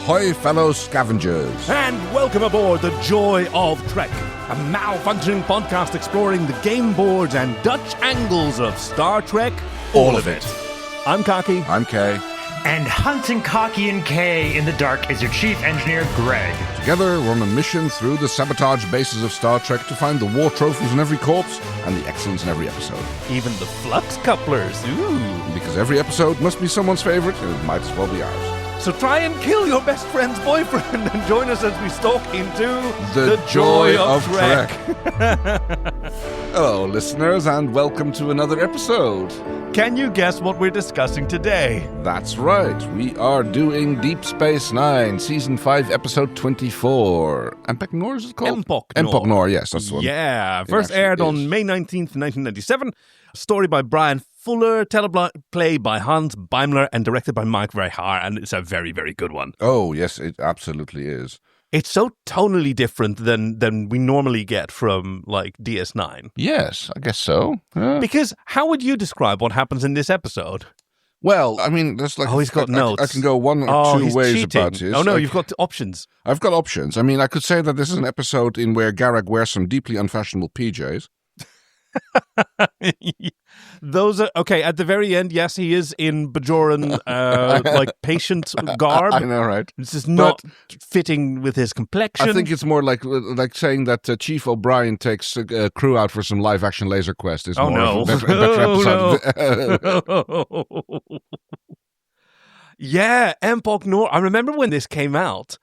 Ahoy, fellow scavengers. And welcome aboard the Joy of Trek, a malfunctioning podcast exploring the game boards and Dutch angles of Star Trek, all of it. I'm Kaki. I'm Kay. And hunting Kaki and Kay in the dark is your chief engineer, Greg. Together, we're on a mission through the sabotage bases of Star Trek to find the war trophies in every corpse and the excellence in every episode. Even the flux couplers, ooh. Because every episode must be someone's favorite, and it might as well be ours. So try and kill your best friend's boyfriend and join us as we stalk into the Joy of Trek. Hello, listeners, and welcome to another episode. Can you guess what we're discussing today? That's right. We are doing Deep Space Nine, Season 5, Episode 24. Empok Nor, is it called? Empok Nor, yes, that's the one. Yeah, first aired on May 19th, 1997. Story by Bryan Fuller, teleplay by Hans Beimler, and directed by Mike Vejar, and it's a very, very good one. Oh, yes, it absolutely is. It's so tonally different than we normally get from, like, DS9. Yes, I guess so. Because how would you describe what happens in this episode? Well, I mean, there's like... Oh, he's got notes. I can go one or two ways cheating. about this. Oh, no, you've got options. I've got options. I mean, I could say that this is an episode in where Garak wears some deeply unfashionable PJs. Those are okay. At the very end, yes, he is in Bajoran, like patient garb. I know, right? It's just not fitting with his complexion. I think it's more like saying that Chief O'Brien takes crew out for some live action Laser Quest. Is more no! Of a better episode. Yeah, Empok Nor. I remember when this came out.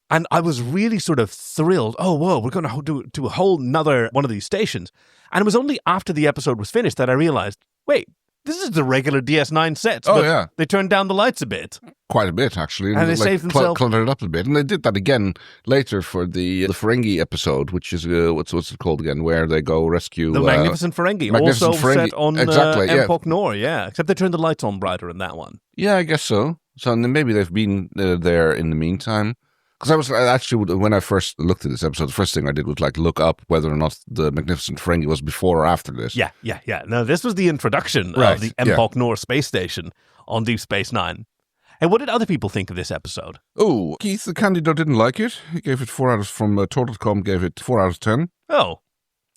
And I was really sort of thrilled. Oh, whoa, we're going to do a whole nother one of these stations. And it was only after the episode was finished that I realized, wait, this is the regular DS9 sets. Oh, but yeah. They turned down the lights a bit. Quite a bit, actually. And they saved themselves. Cluttered it up a bit. And they did that again later for the Ferengi episode, which is, what's it called again, where they go rescue... The Magnificent Ferengi. Also set on Empok Nor, yeah. Except they turned the lights on brighter in that one. Yeah, I guess so. So maybe they've been there in the meantime. Because when I first looked at this episode, the first thing I did was look up whether or not the Magnificent Ferengi was before or after this. Yeah. No, this was the introduction of the Empok Nor space station on Deep Space Nine. And what did other people think of this episode? Oh, Keith, the Candido, didn't like it. He gave it 4 out of, from Tor.com, gave it 4 out of 10. Oh.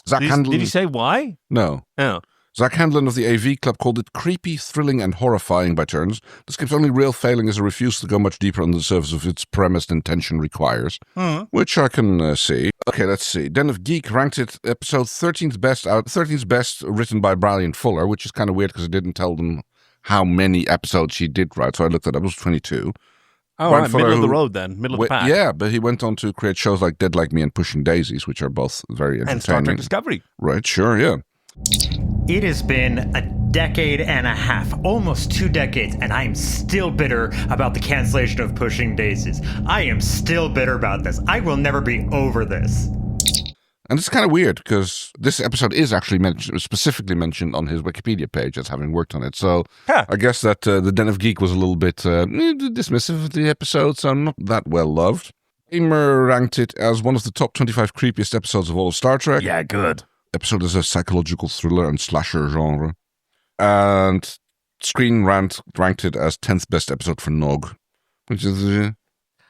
Zach Handlen, did he say why? No. Oh. Zach Handlen of the AV Club called it creepy, thrilling, and horrifying by turns. The script's only real failing is a refusal to go much deeper on the surface of its premise than tension requires, which I can see. Okay, let's see. Den of Geek ranked it episode 13th best written by Bryan Fuller, which is kind of weird because it didn't tell them how many episodes she did write, so I looked it up. It was 22. Oh, right, middle of the road then, middle of the pack. Yeah, but he went on to create shows like Dead Like Me and Pushing Daisies, which are both very entertaining. And Star Trek Discovery. Right, sure, yeah. It has been a decade and a half, almost 2 decades, and I am still bitter about the cancellation of Pushing Daisies. I am still bitter about this. I will never be over this. And it's kind of weird because this episode is actually specifically mentioned on his Wikipedia page as having worked on it. So I guess that the Den of Geek was a little bit dismissive of the episode, so not that well loved. Gamer ranked it as one of the top 25 creepiest episodes of all of Star Trek. Yeah, good. Episode is a psychological thriller and slasher genre. And Screen Rant ranked it as 10th best episode for Nog, which is...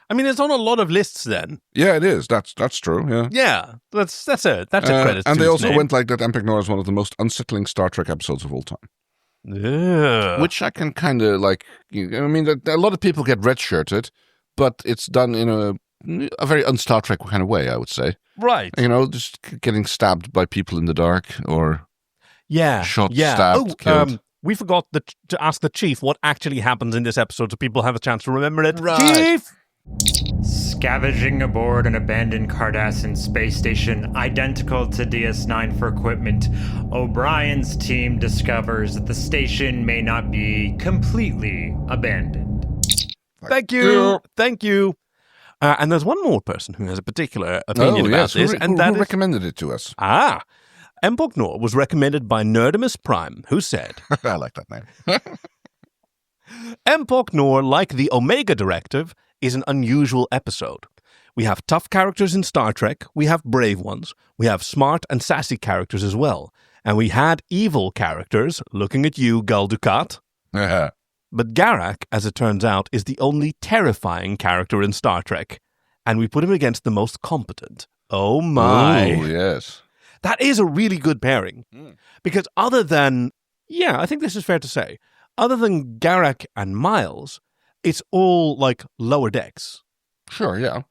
I mean, it's on a lot of lists then. Yeah, it is. That's true, yeah. Yeah, that's a credit to and they its also name. went like that Empok Nor is one of the most unsettling Star Trek episodes of all time. Yeah. Which I can kind of like... I mean, a lot of people get red-shirted, but it's done in a very un-Star Trek kind of way, I would say. Right. Just getting stabbed by people in the dark or stabbed, killed. We forgot to ask the Chief what actually happens in this episode so people have a chance to remember it. Right. Chief! Scavenging aboard an abandoned Cardassian space station identical to DS9 for equipment, O'Brien's team discovers that the station may not be completely abandoned. Thank you. And there's one more person who has a particular opinion about this. Who recommended it to us? Empok Nor was recommended by Nerdimus Prime, who said... I like that name. Empok Nor, like the Omega Directive, is an unusual episode. We have tough characters in Star Trek, we have brave ones, we have smart and sassy characters as well, and we had evil characters, looking at you, Gul Ducat. But Garak, as it turns out, is the only terrifying character in Star Trek. And we put him against the most competent. Oh my. Oh, yes. That is a really good pairing. Because other than, I think this is fair to say, other than Garak and Miles, it's all like lower decks. Sure, yeah.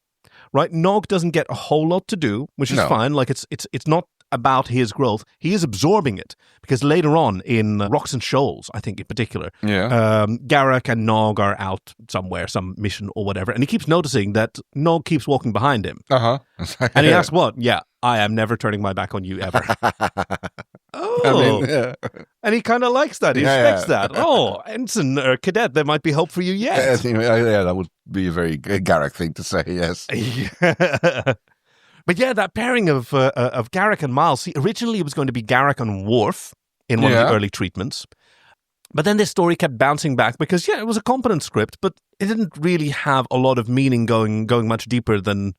Right? Nog doesn't get a whole lot to do, which is fine. Like it's not about his growth. He is absorbing it because later on in Rocks and Shoals, I think in particular, Garak and Nog are out somewhere, some mission or whatever, and he keeps noticing that Nog keeps walking behind him. And he asks, "What? Yeah, I am never turning my back on you ever." And he kind of likes that. He expects that. Oh, ensign or cadet, there might be hope for you yet. Yeah, that would be a very Garak thing to say. Yes. But yeah, that pairing of Garak and Miles. See, originally it was going to be Garak and Worf in one of the early treatments. But then this story kept bouncing back because, it was a competent script, but it didn't really have a lot of meaning going much deeper than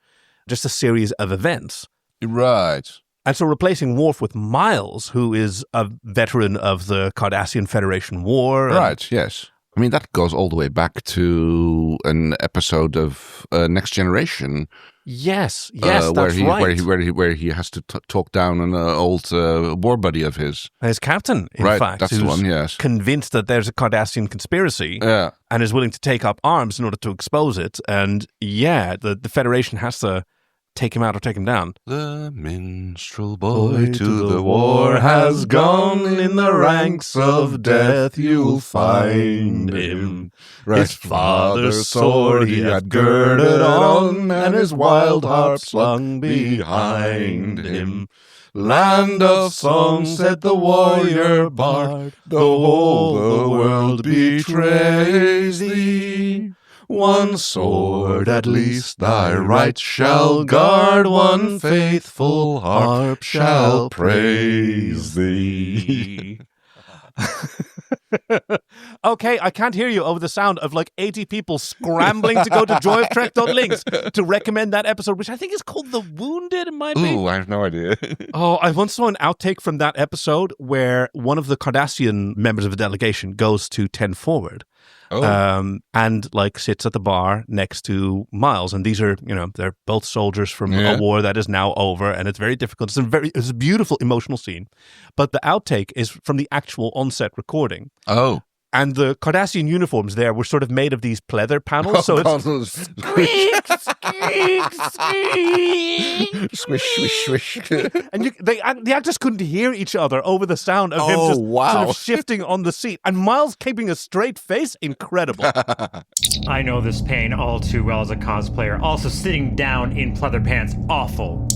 just a series of events. Right. And so replacing Worf with Miles, who is a veteran of the Cardassian Federation War. Right, yes. I mean, that goes all the way back to an episode of Next Generation. Yes, that's right. Where he has to talk down an old war buddy of his. His captain, in fact. That's the one, yes. Convinced that there's a Cardassian conspiracy and is willing to take up arms in order to expose it. And the Federation has to take him out or take him down. The minstrel boy to the war has gone. In the ranks of death you'll find him. His father's sword he had girded on, and his wild harp slung behind him. Land of song, said the warrior bard, though the world betrays thee, one sword at least thy right shall guard, one faithful harp shall praise thee. Okay, I can't hear you over the sound of like 80 people scrambling to go to joyoftrek.links to recommend that episode, which I think is called The Wounded, it might be. Ooh, I have no idea. I once saw an outtake from that episode where one of the Cardassian members of the delegation goes to 10 Forward. And like sits at the bar next to Miles, and these are, they're both soldiers from a war that is now over, and it's very difficult. It's a beautiful emotional scene, but the outtake is from the actual on-set recording. And the Cardassian uniforms there were sort of made of these pleather panels, so it's squeak, squeak, squeak, swish, swish, swish. And the actors couldn't hear each other over the sound of him just sort of shifting on the seat. And Miles keeping a straight face, incredible. I know this pain all too well as a cosplayer. Also, sitting down in pleather pants, awful.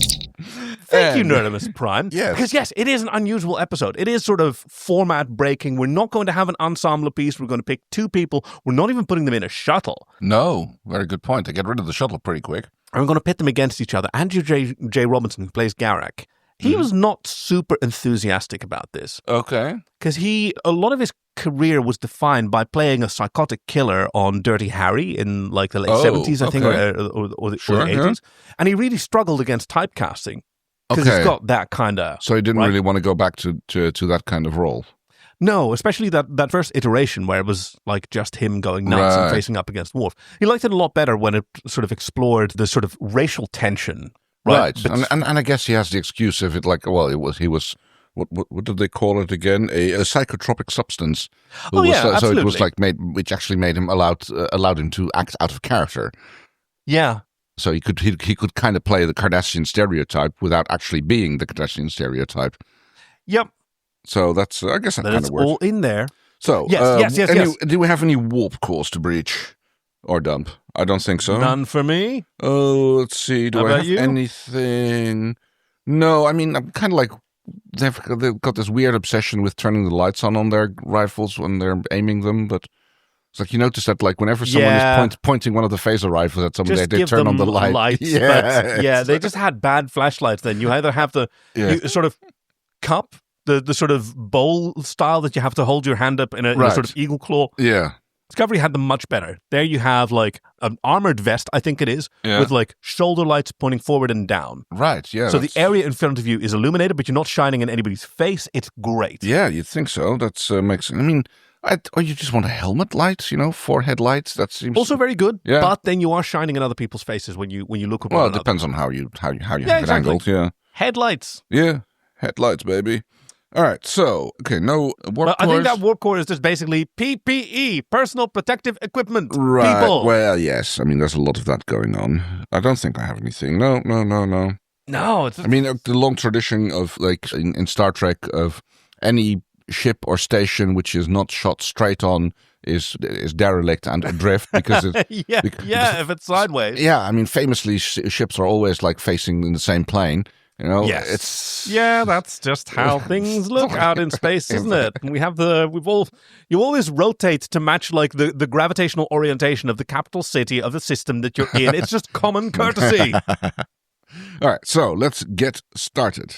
Thank you, Nerdimus Prime. Yes. Because yes, it is an unusual episode. It is sort of format breaking. We're not going to have an ensemble piece. We're going to pick two people. We're not even putting them in a shuttle. No, very good point. They get rid of the shuttle pretty quick. And we're going to pit them against each other. Andrew J. Robinson, who plays Garak, he was not super enthusiastic about this. Okay. Because a lot of his career was defined by playing a psychotic killer on Dirty Harry in like the late 70s, I think, or the 80s. And he really struggled against typecasting. Because he's got that kind of... So he didn't really want to go back to that kind of role. No, especially that first iteration where it was like just him going nuts and facing up against Worf. He liked it a lot better when it sort of explored the sort of racial tension. Right. And I guess he has the excuse of it like, he was... What did they call it again? A psychotropic substance. Absolutely. So it was like which actually made him allowed him to act out of character. Yeah. So he could kind of play the Cardassian stereotype without actually being the Cardassian stereotype. Yep. So that's I guess that kind of works. All in there. So yes. Do we have any warp cores to breach or dump? I don't think so. None for me. Oh, let's see. Do I have anything? No, I mean I'm kind of like. They've got this weird obsession with turning the lights on their rifles when they're aiming them, but it's like you notice that like whenever someone is pointing one of the phaser rifles at somebody, they turn on the light. They just had bad flashlights then. You either have the sort of cup, the sort of bowl style that you have to hold your hand up in a sort of eagle claw. Yeah. Discovery had them much better. There you have like an armored vest, I think it is, with like shoulder lights pointing forward and down. Right, yeah. So the area in front of you is illuminated, but you're not shining in anybody's face. It's great. Yeah, you'd think so. That makes... I mean, Or you just want a helmet light, 4 headlights. That seems Also very good, Yeah. but then you are shining in other people's faces when you look at one Well, it another. depends on how you have it exactly. angled. Yeah, Headlights. yeah, headlights, baby. All right, so no warp But I think cores. that warp core is just basically PPE, personal protective equipment. Right. People. Well, yes. I mean, there's a lot of that going on. I don't think I have anything. No. No, it's I mean, the long tradition of, like, in Star Trek, of any ship or station which is not shot straight on is derelict and adrift because it, if it's sideways. yeah, I mean, famously, ships are always, like, facing in the same plane. Yes. That's just how things look out in space, isn't it? And you always rotate to match like the gravitational orientation of the capital city of the system that you're in. It's just common courtesy. All right, so let's get started.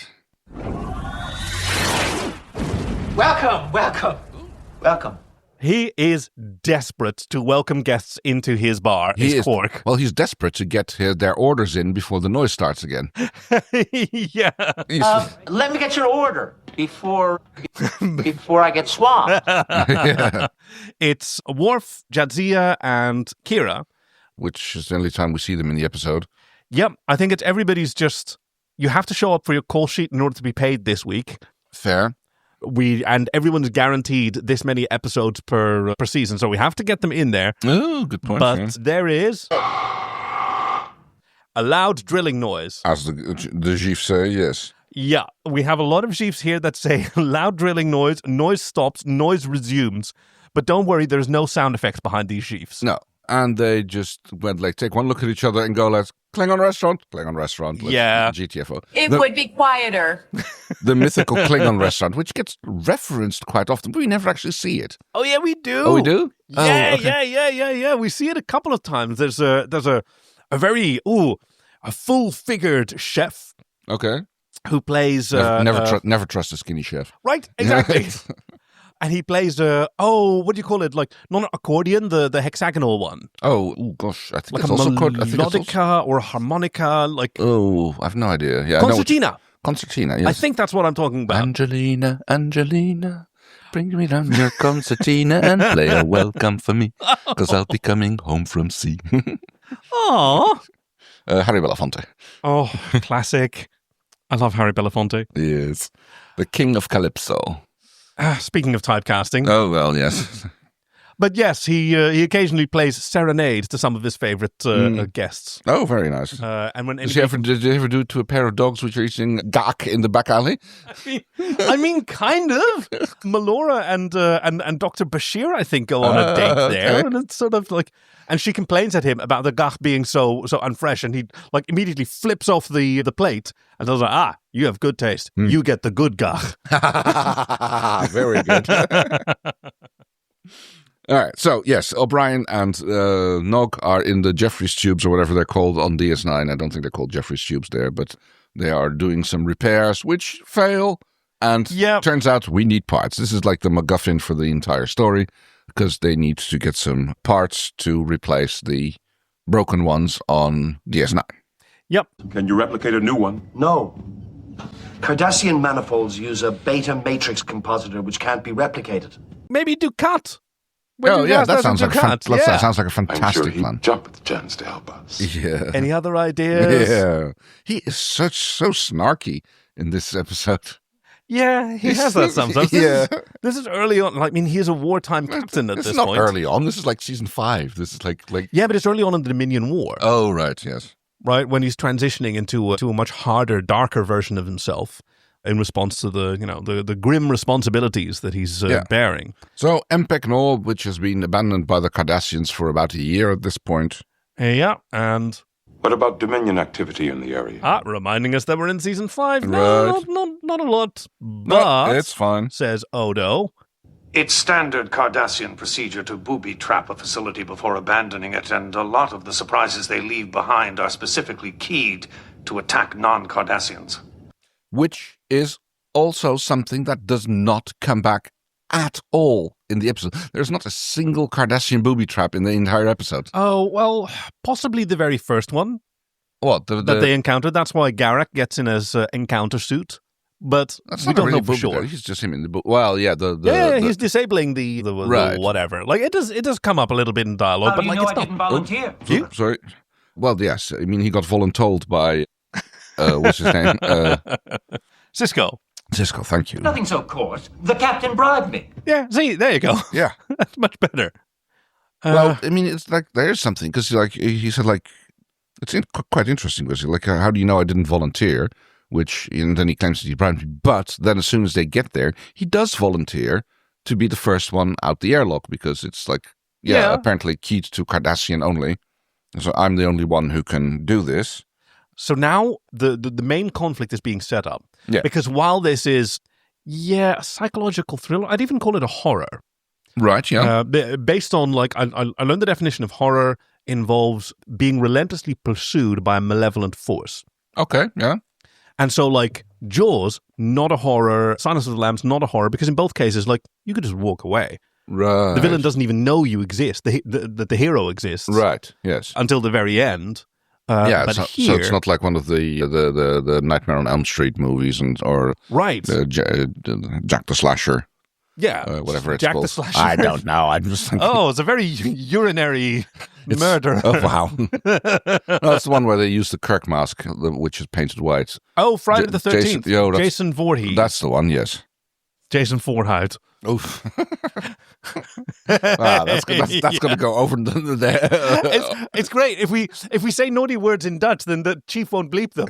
Welcome. He is desperate to welcome guests into his bar. Quark. Well, he's desperate to get their orders in before the noise starts again. Yeah. Let me get your order before I get swamped. Yeah. It's Worf, Jadzia, and Kira. Which is the only time we see them in the episode. Yep, I think it's everybody's just... You have to show up for your call sheet in order to be paid this week. Fair. And everyone's guaranteed this many episodes per season, so we have to get them in there. Oh, good point. But yeah. there is a loud drilling noise. As the chiefs say, yes. Yeah, we have a lot of chiefs here that say loud drilling noise stops, noise resumes. But don't worry, there's no sound effects behind these chiefs. No. And they just went like, take one look at each other and go, let's Klingon restaurant. Yeah. GTFO. It would be quieter. The mythical Klingon restaurant, which gets referenced quite often, but we never actually see it. Oh, yeah, we do. Oh, we do? Yeah, Oh, okay. yeah. We see it a couple of times. There's a very, a full-figured chef. Okay. Who plays... Never trust a skinny chef. Right, exactly. And he plays what do you call it? Like, not an accordion, the hexagonal one. Oh, gosh. I think Like it's a also called... melodica or a harmonica, like... Oh, I have no idea. Yeah, Concertina. Concertina, yes. I think that's what I'm talking about. Angelina, bring me down your concertina and play a welcome for me, because I'll be coming home from sea. Aww. Harry Belafonte. Oh, classic. I love Harry Belafonte. Yes. The King of Calypso. Speaking of typecasting. Oh, well, yes. But yes, he occasionally plays Serenade to some of his favorite guests. Oh, very nice. And when did you ever do it to a pair of dogs which are eating Garak in the back alley? I mean, kind of. Melora and Dr. Bashir, I think, go on a date there, okay. and it's sort of like, and she complains at him about the Gach being so unfresh, and he like immediately flips off the plate and tells her, you have good taste. You get the good Gach. Very good. All right, so yes, O'Brien and Nog are in the Jeffries tubes or whatever they're called on DS9. I don't think they're called Jeffries tubes there, but they are doing some repairs which fail. And turns out we need parts. This is like the MacGuffin for the entire story because they need to get some parts to replace the broken ones on DS9. Yep. Can you replicate a new one? No. Cardassian manifolds use a beta matrix compositor which can't be replicated. Maybe Ducat. That sounds like Ducat. sounds like a I'm fantastic sure he'd plan. jump at the chance to help us. Yeah. Any other ideas? Yeah. He is so snarky in this episode. Yeah, he has that sometimes. This is early on. I mean, he is a wartime captain at this point. It's not early on. This is like season 5. This is like... Yeah, but it's early on in the Dominion War. Oh, right, yes. Right, when he's transitioning into a much harder, darker version of himself in response to the grim responsibilities that he's bearing. So, Empok Nor, which has been abandoned by the Cardassians for about a year at this point. Yeah, and... What about Dominion activity in the area? Reminding us that we're in season 5. Right. No, not a lot. But, no, it's fine, says Odo. It's standard Cardassian procedure to booby-trap a facility before abandoning it, and a lot of the surprises they leave behind are specifically keyed to attack non-Cardassians. Which is also something that does not come back at all in the episode. There's not a single Cardassian booby trap in the entire episode. Oh, well, possibly the very first one. What? That they encountered. That's why Garak gets in his encounter suit. but That's we not don't really know for Booby, sure. though. He's just him in the book. Well, yeah, He's disabling the Right. whatever. Like it does come up a little bit in dialogue, How but do you like know it's I not. didn't volunteer? Oh, sorry. Well, yes. I mean, he got voluntold by what's his name? Cisco. Cisco. Thank you. Nothing so coarse. The captain bribed me. Yeah, see, there you go. Yeah. That's much better. Well, I mean, it's like there's something because he said like it's quite interesting because like how do you know I didn't volunteer? And then he claims that he bribed me. But then as soon as they get there, he does volunteer to be the first one out the airlock because it's like apparently keyed to Cardassian only. So I'm the only one who can do this. So now the main conflict is being set up. Yeah. Because while this is a psychological thriller, I'd even call it a horror. Right. Yeah. Based on like I learned the definition of horror involves being relentlessly pursued by a malevolent force. Okay. Yeah. And so, like, Jaws, not a horror. Silence of the Lambs, not a horror, because in both cases, like, you could just walk away. Right. The villain doesn't even know you exist, that the hero exists. Right. Yes. Until the very end. But so here, it's not like one of the Nightmare on Elm Street movies or right. Jack the Slasher. Yeah. Whatever it's Jack called. the Slasher. I don't know. I'm just thinking. Oh, it's a very urinary murder. Oh, wow. That's the one where they use the Kirk mask, which is painted white. Oh, Friday the 13th. Jason Voorhees. That's the one, yes. Jason Voorhees. Oof. Wow, that's going to go over there. It's great. If we say naughty words in Dutch, then the chief won't bleep them.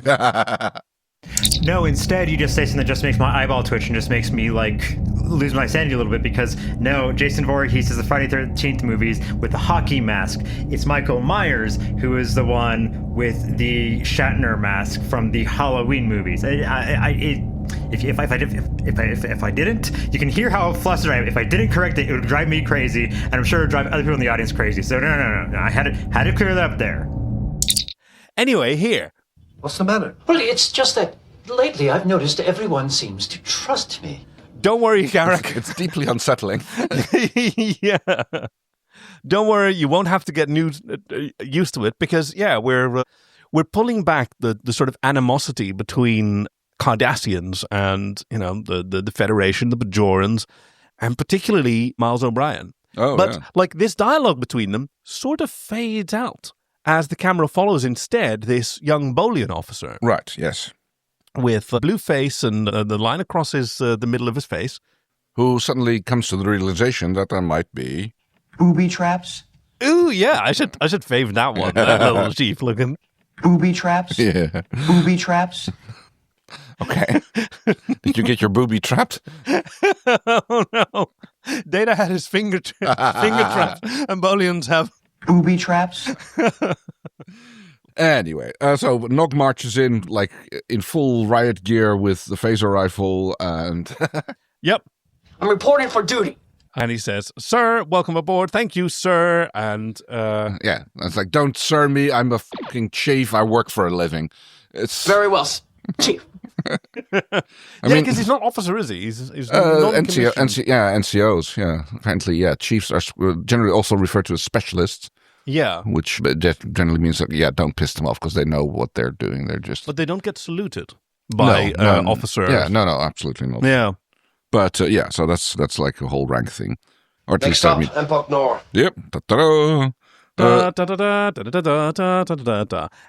No, instead you just say something that just makes my eyeball twitch and just makes me like lose my sanity a little bit because no, Jason Voorhees is the Friday 13th movies with the hockey mask. It's Michael Myers who is the one with the Shatner mask from the Halloween movies. If I didn't, you can hear how flustered I am. If I didn't correct it, it would drive me crazy, and I'm sure it would drive other people in the audience crazy. So no. I had to clear that up there. Anyway, here. What's the matter? Well, it's just that lately I've noticed everyone seems to trust me. Don't worry, Garak. It's deeply unsettling. Yeah. Don't worry, you won't have to get used to it because, we're pulling back the sort of animosity between Cardassians and, the Federation, the Bajorans, and particularly Miles O'Brien. Oh, but, yeah. this dialogue between them sort of fades out as the camera follows instead this young Bolian officer. Right, yes. With a blue face and the line across the middle of his face. Who suddenly comes to the realization that there might be... Booby traps? Ooh, yeah, I should fave that one. That little chief looking. Booby traps? Yeah. Booby traps? Okay. Did you get your booby trapped? Oh, no. Data had his finger trapped, and Bolians have... Booby traps? Anyway, so Nog marches in, like, in full riot gear with the phaser rifle and... Yep. I'm reporting for duty. And he says, "Sir, welcome aboard. Thank you, sir." And yeah, it's like, don't sir me. I'm a fucking chief. I work for a living. It's very well, chief. Because he's not officer, is he? He's NCOs. Yeah, apparently, yeah. Chiefs are generally also referred to as specialists. Yeah, which generally means that don't piss them off because they know what they're doing. They're just, but they don't get saluted by officers. Yeah, no, absolutely not. Yeah. But so that's like a whole rank thing, or at Next least stop, Empok Nor. Yep.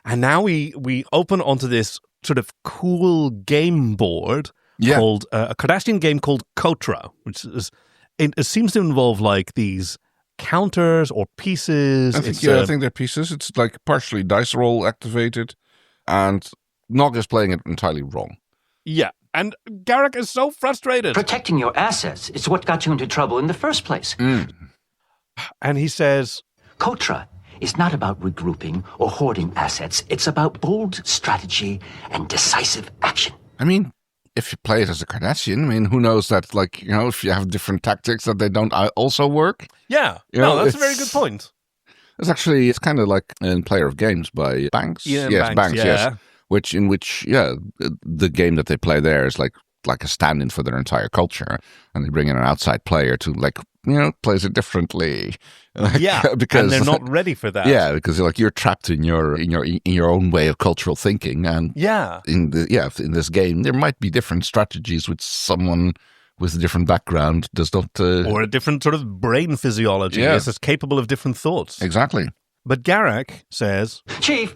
And now we open onto this sort of cool game board called a Cardassian game called Kotra, which is it seems to involve like these counters or pieces. I think they're pieces. It's like partially dice roll activated, and Nog is playing it entirely wrong. Yeah. And Garak is so frustrated. Protecting your assets is what got you into trouble in the first place. Mm. And he says, Kotra is not about regrouping or hoarding assets. It's about bold strategy and decisive action. I mean, if you play it as a Cardassian, I mean, who knows that, like, if you have different tactics that they don't also work? Yeah. That's a very good point. It's kind of like in Player of Games by Banks. Yes, Banks, yes. In which the game that they play there is like a stand-in for their entire culture, and they bring in an outside player to like plays it differently. Because and they're not ready for that. Yeah, because you're trapped in your own way of cultural thinking, and in this game there might be different strategies with someone with a different background does not or a different sort of brain physiology is capable of different thoughts. Exactly. But Garak says, Chief,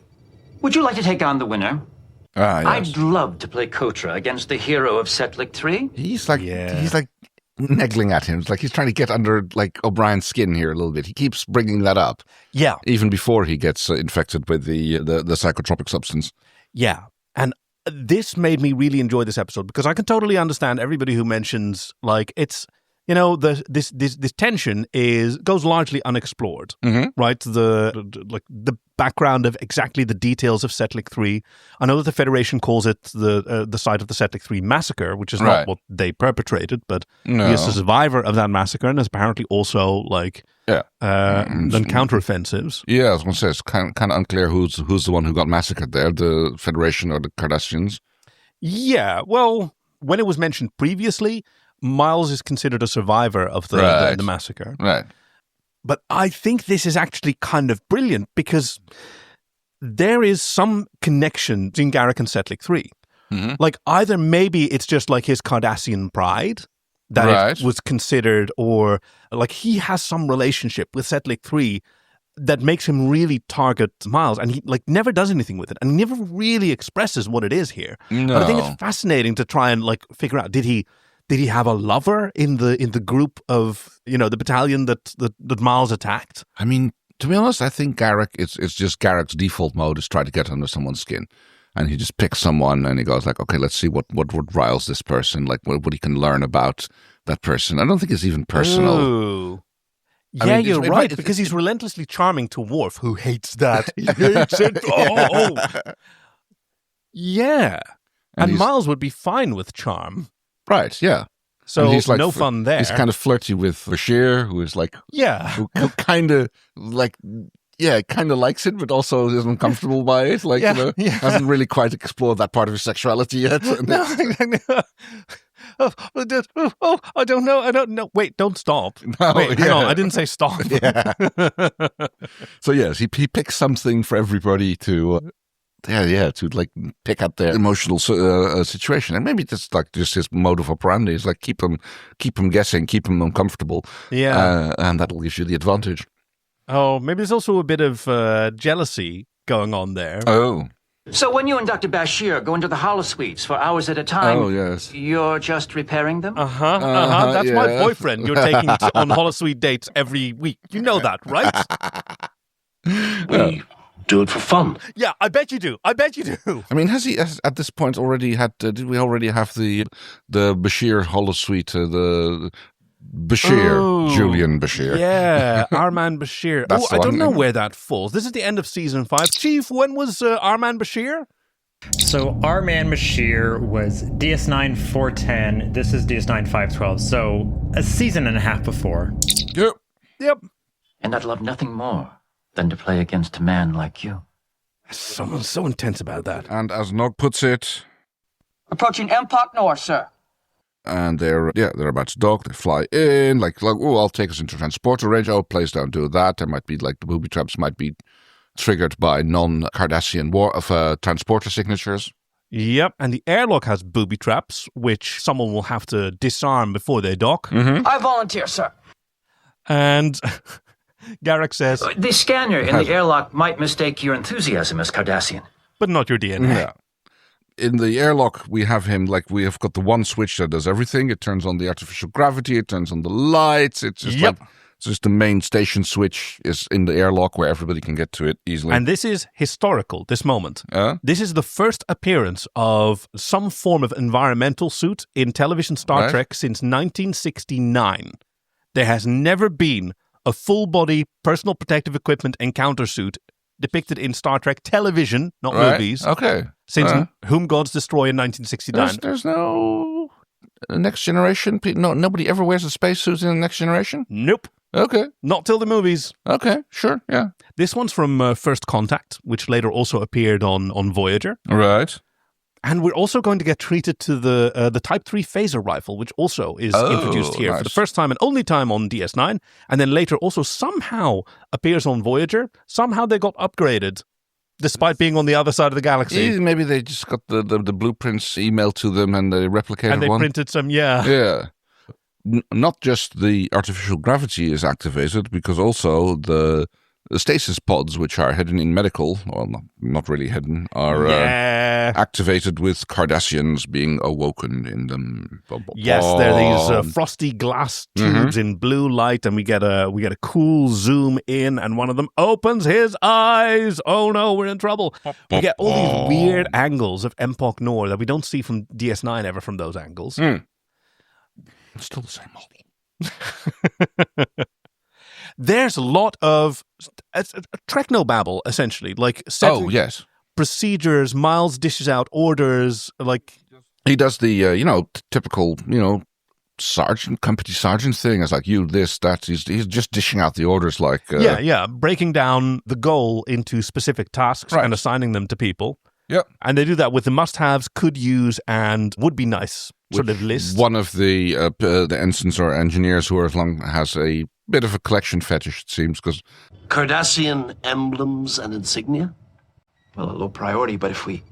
would you like to take on the winner? Yes. I'd love to play Kotra against the hero of Setlik 3. He's like neggling at him. It's like he's trying to get under O'Brien's skin here a little bit. He keeps bringing that up. Yeah. Even before he gets infected with the psychotropic substance. Yeah. And this made me really enjoy this episode because I can totally understand everybody who mentions it's this tension goes largely unexplored, right? The background of exactly the details of Setlik 3. I know that the Federation calls it the site of the Setlik 3 massacre, which is not what they perpetrated, but he is a survivor of that massacre and is apparently also done counteroffensives. Yeah, I was going to say it's kind of unclear who's the one who got massacred there, the Federation or the Cardassians. Yeah, well, when it was mentioned previously, Miles is considered a survivor of the massacre. Right. But I think this is actually kind of brilliant because there is some connection between Garak and Setlik 3. Mm-hmm. Either maybe it's just his Cardassian pride that it was considered, or he has some relationship with Setlik 3 that makes him really target Miles, and he never does anything with it, and he never really expresses what it is here. No. But I think it's fascinating to try and figure out, did he have a lover in the group of the battalion that Miles attacked? I mean, to be honest, I think Garak it's just Garak's default mode is try to get under someone's skin, and he just picks someone and he goes okay, let's see what riles this person, what he can learn about that person. I don't think it's even personal. Ooh. Yeah, you're right, because he's relentlessly charming to Worf, who hates that. He hates it. Oh. Yeah. And Miles would be fine with charm. Right, yeah. So he's no fun there. He's kind of flirty with Bashir, who is who kind of kind of likes it, but also is uncomfortable by it. Hasn't really quite explored that part of his sexuality yet. No. I don't know. Wait, don't stop. No, wait, hang on. I didn't say stop. Yeah. So yes, he picks something for everybody to pick up their emotional situation, and maybe just his modus operandi is keep them guessing, keep them uncomfortable. Yeah, and that will give you the advantage. Oh, maybe there's also a bit of jealousy going on there. Oh. So when you and Dr. Bashir go into the holosuites for hours at a time, yes, you're just repairing them? That's my boyfriend you're taking on holosuite dates every week. You know that, right? We do it for fun. Yeah, I bet you do. I mean, has he at this point already had? Did we already have the Bashir holosuite? The Bashir, Julian Bashir. Yeah, our man Bashir. I don't know where that falls. This is the end of season 5. Chief, when was our man Bashir? So our man Bashir was DS9 410. This is DS9 512. So a season and a half before. Yep. And I'd love nothing more than to play against a man like you. Someone's so intense about that. And as Nog puts it, Approaching Empok Nor, sir. And they're about to dock. They fly in, I'll take us into transporter range. Oh, please don't do that. There might be the booby traps might be triggered by non-Cardassian transporter signatures. Yep, and the airlock has booby traps, which someone will have to disarm before they dock. Mm-hmm. I volunteer, sir. And Garak says, the scanner in the airlock might mistake your enthusiasm as Cardassian. But not your DNA. Yeah. In the airlock, we have him, we have got the one switch that does everything. It turns on the artificial gravity, it turns on the lights. It's just it's just the main station switch is in the airlock where everybody can get to it easily. And this is historical, this moment. This is the first appearance of some form of environmental suit in television Star Trek since 1969. There has never been a full-body personal protective equipment encounter suit depicted in Star Trek television, not movies. Okay. Since Whom Gods Destroy in 1969. There's no Next Generation? Nobody ever wears a spacesuit in the Next Generation? Nope. Okay. Not till the movies. Okay, sure, yeah. This one's from First Contact, which later also appeared on Voyager. Right. And we're also going to get treated to the Type 3 phaser rifle, which also is introduced here for the first time and only time on DS9, and then later also somehow appears on Voyager. Somehow they got upgraded, despite being on the other side of the galaxy. Yeah, maybe they just got the blueprints emailed to them and they replicated and they one. printed some, yeah. Yeah. Not just the artificial gravity is activated, because also the stasis pods, which are hidden in medical, well, not really hidden, are activated with Cardassians being awoken in them. Yes, there are these frosty glass tubes in blue light, and we get a cool zoom in, and one of them opens his eyes. Oh no, we're in trouble. We get all these weird angles of Empok Nor that we don't see from DS9 ever from those angles. It's still the same model. There's a lot of technobabble, essentially, like setting procedures. Miles dishes out orders, like he does the typical company sergeant thing. It's like you this that. He's just dishing out the orders like breaking down the goal into specific tasks and assigning them to people. Yep, and they do that with the must-haves, could use, and would be nice sort of list. One of the ensigns or engineers who are along has a bit of a collection fetish, it seems, because Cardassian emblems and insignia? Well, a low priority, but if we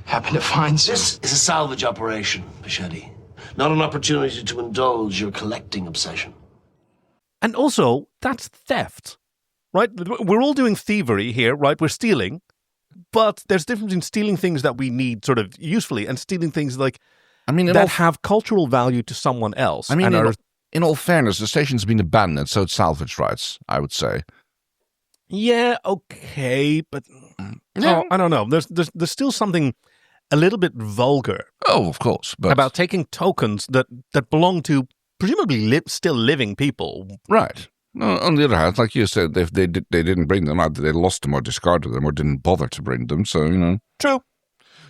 happen to find some... This is a salvage operation, Machete. Not an opportunity to indulge your collecting obsession. And also, that's theft, right? We're all doing thievery here, right? We're stealing, but there's a difference in stealing things that we need sort of usefully and stealing things like that have cultural value to someone else. I mean, in all fairness, the station's been abandoned, so it's salvage rights, I would say. Yeah, okay, but I don't know. There's still something a little bit vulgar. Oh, of course, but about taking tokens that belong to presumably still living people. Right. On the other hand, like you said, they didn't bring them out, they lost them or discarded them or didn't bother to bring them. So True.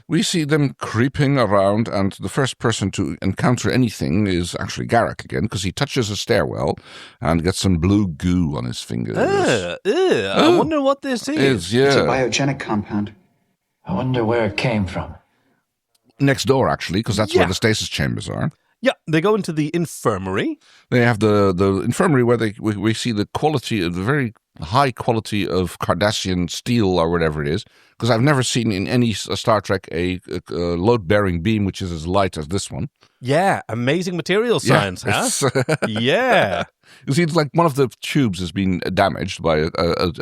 We see them creeping around, and the first person to encounter anything is actually Garak again, because he touches a stairwell and gets some blue goo on his fingers. I wonder what this is. It's a biogenic compound. I wonder where it came from. Next door, actually, because that's where the stasis chambers are. Yeah, they go into the infirmary. They have the infirmary where we see the quality, the very high quality of Cardassian steel or whatever it is, because I've never seen in any Star Trek a load-bearing beam which is as light as this one. Yeah, amazing material science, huh? Yeah. You see, it's like one of the tubes has been damaged by a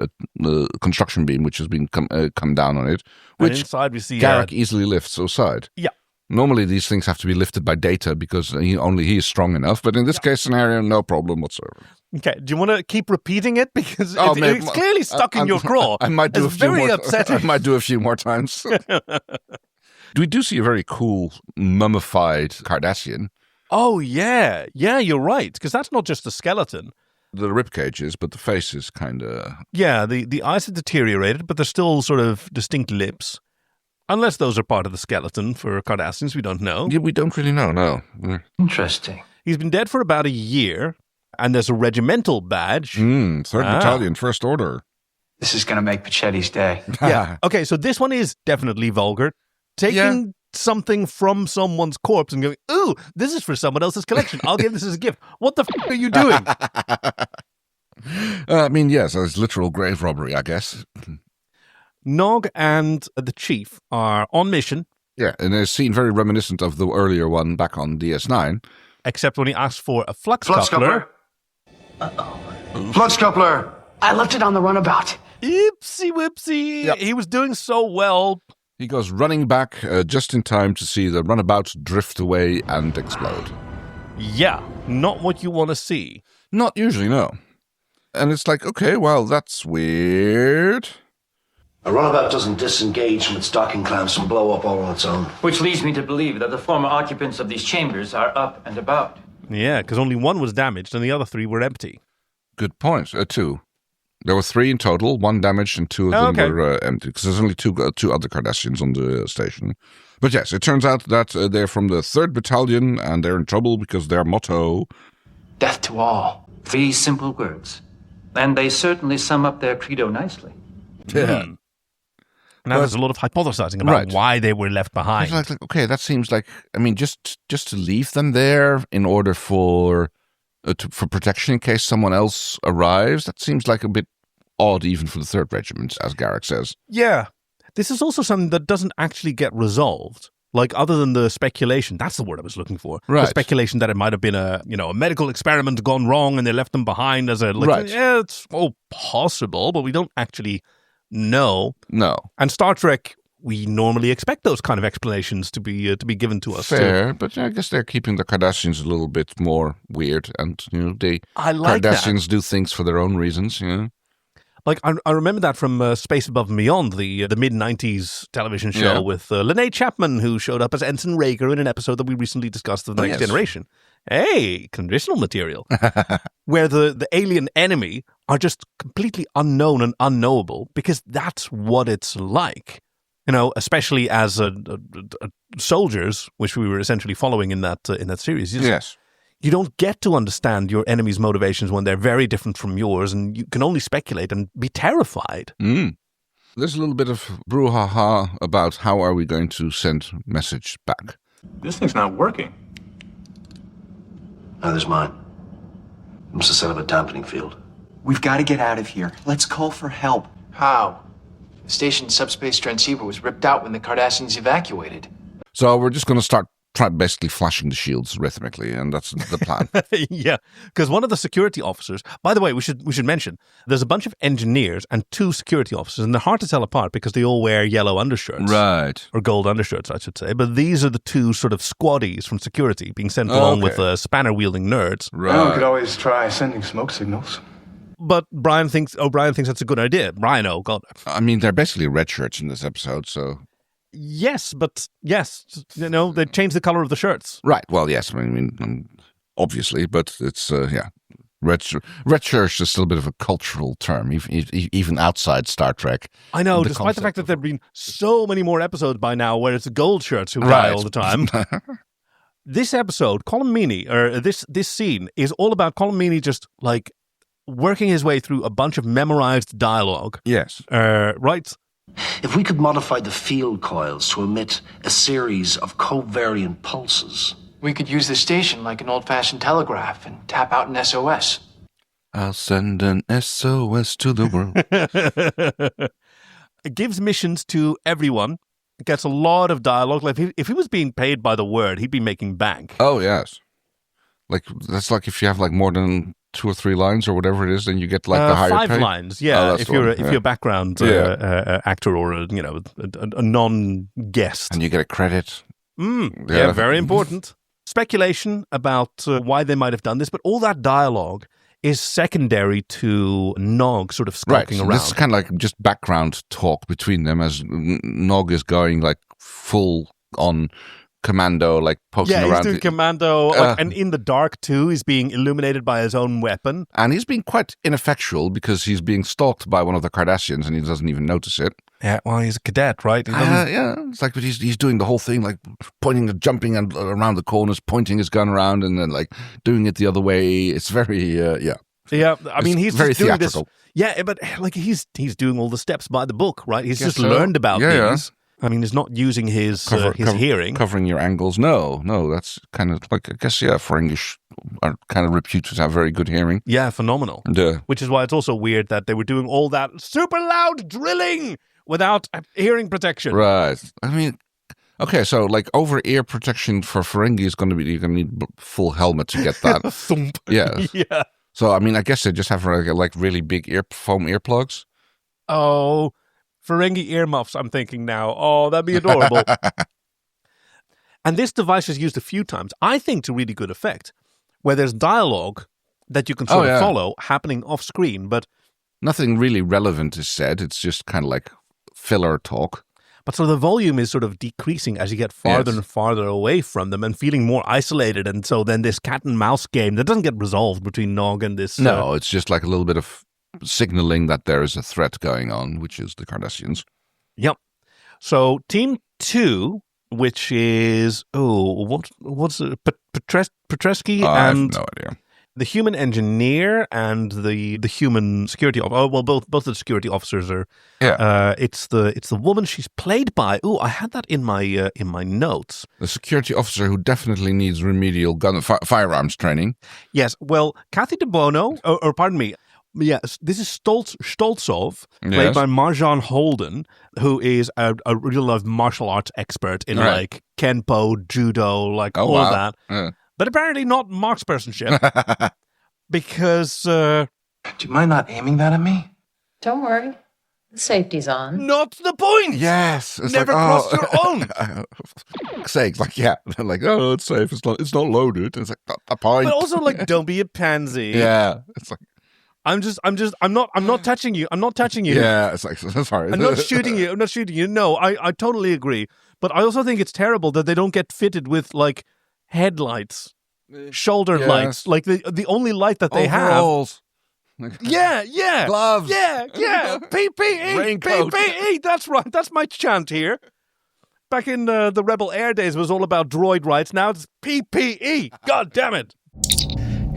construction beam which has been come down on it, which and inside we see Garak easily lifts aside. Yeah. Normally, these things have to be lifted by Data because he is strong enough. But in this case scenario, no problem whatsoever. Okay, do you want to keep repeating it? Because it's clearly stuck in your craw. I might do it's very upsetting. I might do a few more times. We do see a very cool mummified Cardassian. Oh, yeah. Yeah, you're right. Because that's not just a skeleton. The rib cages, but the face is kind of... Yeah, the eyes have deteriorated, but there's still sort of distinct lips. Unless those are part of the skeleton for Cardassians, we don't know. Yeah, we don't really know, no. Interesting. He's been dead for about a year, and there's a regimental badge. 3rd Battalion, First Order. This is going to make Pachetti's day. Yeah. Okay, so this one is definitely vulgar. Taking something from someone's corpse and going, ooh, this is for someone else's collection. I'll give this as a gift. What the f*** are you doing? I mean, yes, it's literal grave robbery, I guess. Nog and the Chief are on mission. Yeah, and a scene very reminiscent of the earlier one back on DS9. Except when he asks for a flux coupler. Flux coupler! I left it on the runabout. Oopsie whoopsie. Yep. He was doing so well. He goes running back just in time to see the runabout drift away and explode. Yeah, not what you want to see. Not usually, no. And it's like, okay, well, that's weird. A runabout doesn't disengage from its docking clamps and blow up all on its own. Which leads me to believe that the former occupants of these chambers are up and about. Yeah, because only one was damaged and the other 3 were empty. Good point. 2. There were 3 in total, 1 damaged and 2 of them were empty. Because there's only 2 other Cardassians on the station. But yes, it turns out that they're from the 3rd Battalion and they're in trouble because their motto... Death to all. 3 simple words. And they certainly sum up their credo nicely. Yeah. Now there's a lot of hypothesizing about why they were left behind. Like, okay, that seems like, I mean, just to leave them there in order for protection in case someone else arrives, that seems like a bit odd even for the 3rd Regiment, as Garak says. Yeah. This is also something that doesn't actually get resolved. Like, other than the speculation, that's the word I was looking for. Right. The speculation that it might have been a medical experiment gone wrong and they left them behind as yeah, it's all possible, but we don't actually know. No. And Star Trek, we normally expect those kind of explanations to be given to us. Fair, too. but I guess they're keeping the Cardassians a little bit more weird, and I like Cardassians do things for their own reasons. Like, I remember that from Space Above and Beyond, the mid-90s television show with Lene Chapman, who showed up as Ensign Rager in an episode that we recently discussed of The Next Generation. Hey, conditional material. Where the alien enemy are just completely unknown and unknowable, because that's what it's like. Especially as soldiers, which we were essentially following in that series. Yes. You don't get to understand your enemy's motivations when they're very different from yours, and you can only speculate and be terrified. There's a little bit of brouhaha about how are we going to send message back. This thing's not working. Neither's mine. It must have set up a dampening field. We've got to get out of here. Let's call for help. How? The station's subspace transceiver was ripped out when the Cardassians evacuated. So we're just going to try basically flashing the shields rhythmically, and that's the plan. Yeah, because one of the security officers, by the way, we should mention, there's a bunch of engineers and 2 security officers, and they're hard to tell apart because they all wear yellow undershirts. Right. Or gold undershirts, I should say. But these are the 2 sort of squaddies from security being sent along with spanner-wielding nerds. Right. Well, we could always try sending smoke signals. But O'Brien thinks that's a good idea. Brian, oh God. I mean, they're basically red shirts in this episode, so... Yes, they changed the color of the shirts. Right. Well, yes. I mean, obviously, but it's red shirts is still a bit of a cultural term, even outside Star Trek. I know, despite the fact that there've been so many more episodes by now where it's gold shirts who die all the time. This episode, Colm Meaney, or this scene is all about Colm Meaney just like working his way through a bunch of memorized dialogue. Yes. Right. If we could modify the field coils to emit a series of covariant pulses... We could use the station like an old-fashioned telegraph and tap out an SOS. I'll send an SOS to the world. It gives missions to everyone. It gets a lot of dialogue. Like if he was being paid by the word, he'd be making bank. Oh, yes. Like, that's like if you have like more than 2 or 3 lines or whatever it is, then you get like the higher 5 pay. lines, yeah. Oh, if you're a background actor or a non-guest, and you get a credit. Yeah, very important. Speculation about why they might have done this, but all that dialogue is secondary to Nog sort of skulking around. This is kind of like just background talk between them as Nog is going like full on commando, like poking around. Yeah, he's doing commando, and in the dark too. He's being illuminated by his own weapon. And he's being quite ineffectual because he's being stalked by one of the Cardassians and he doesn't even notice it. Yeah, well, he's a cadet, right? Yeah, it's like, but he's doing the whole thing, like pointing and jumping and around the corners, pointing his gun around and then like doing it the other way. It's very, Yeah, I mean, he's very doing theatrical. this. Yeah, but like he's doing all the steps by the book, right? He's just learned about these. Yeah. I mean, he's not using his hearing. Covering your angles. No, that's kind of like, I guess, Ferengish are kind of reputed to have very good hearing. Yeah, phenomenal. Which is why it's also weird that they were doing all that super loud drilling without hearing protection. Right. I mean, okay, so like over ear protection for Ferengi is going to be, you're going to need full helmet to get that. Thump. Yeah. Yeah. So, I mean, I guess they just have like really big foam earplugs. Oh, Ferengi earmuffs, I'm thinking now. Oh, that'd be adorable. And this device is used a few times, I think, to really good effect, where there's dialogue that you can sort of follow happening off screen, but nothing really relevant is said. It's just kind of like filler talk. But so the volume is sort of decreasing as you get farther and farther away from them and feeling more isolated. And so then this cat and mouse game that doesn't get resolved between Nog and this. No, it's just like a little bit of signaling that there is a threat going on, which is the Cardassians. Yep. So Team 2, which is, what's it? Petresky I and... have no idea. the human engineer and the human security officer. Oh, well, both the security officers are. Yeah. It's the woman she's played by. Oh, I had that in my notes. The security officer who definitely needs remedial firearms training. Yes. Well, Kathy DeBono, or pardon me. Yes, this is Stoltzov, played by Marjan Holden, who is a real-life martial arts expert in like Kenpo, Judo, like all of that. Yeah. But apparently not markspersonship. Because... Do you mind not aiming that at me? Don't worry. The safety's on. Not the point! Yes. It's Never cross your own! For sakes, like, yeah. They're like, oh, it's safe. It's not loaded. It's like, not the point. But also, like, don't be a pansy. Yeah. It's like... I'm not touching you. I'm not touching you. Yeah, it's like, sorry. I'm not shooting you. No, I totally agree. But I also think it's terrible that they don't get fitted with, like, headlights, shoulder lights. Like, the only light that they Overalls. have. Yeah. Gloves. Yeah. PPE. Raincoat. PPE. That's right. That's my chant here. Back in the Rebel Air days, it was all about droid rights. Now it's PPE. God damn it.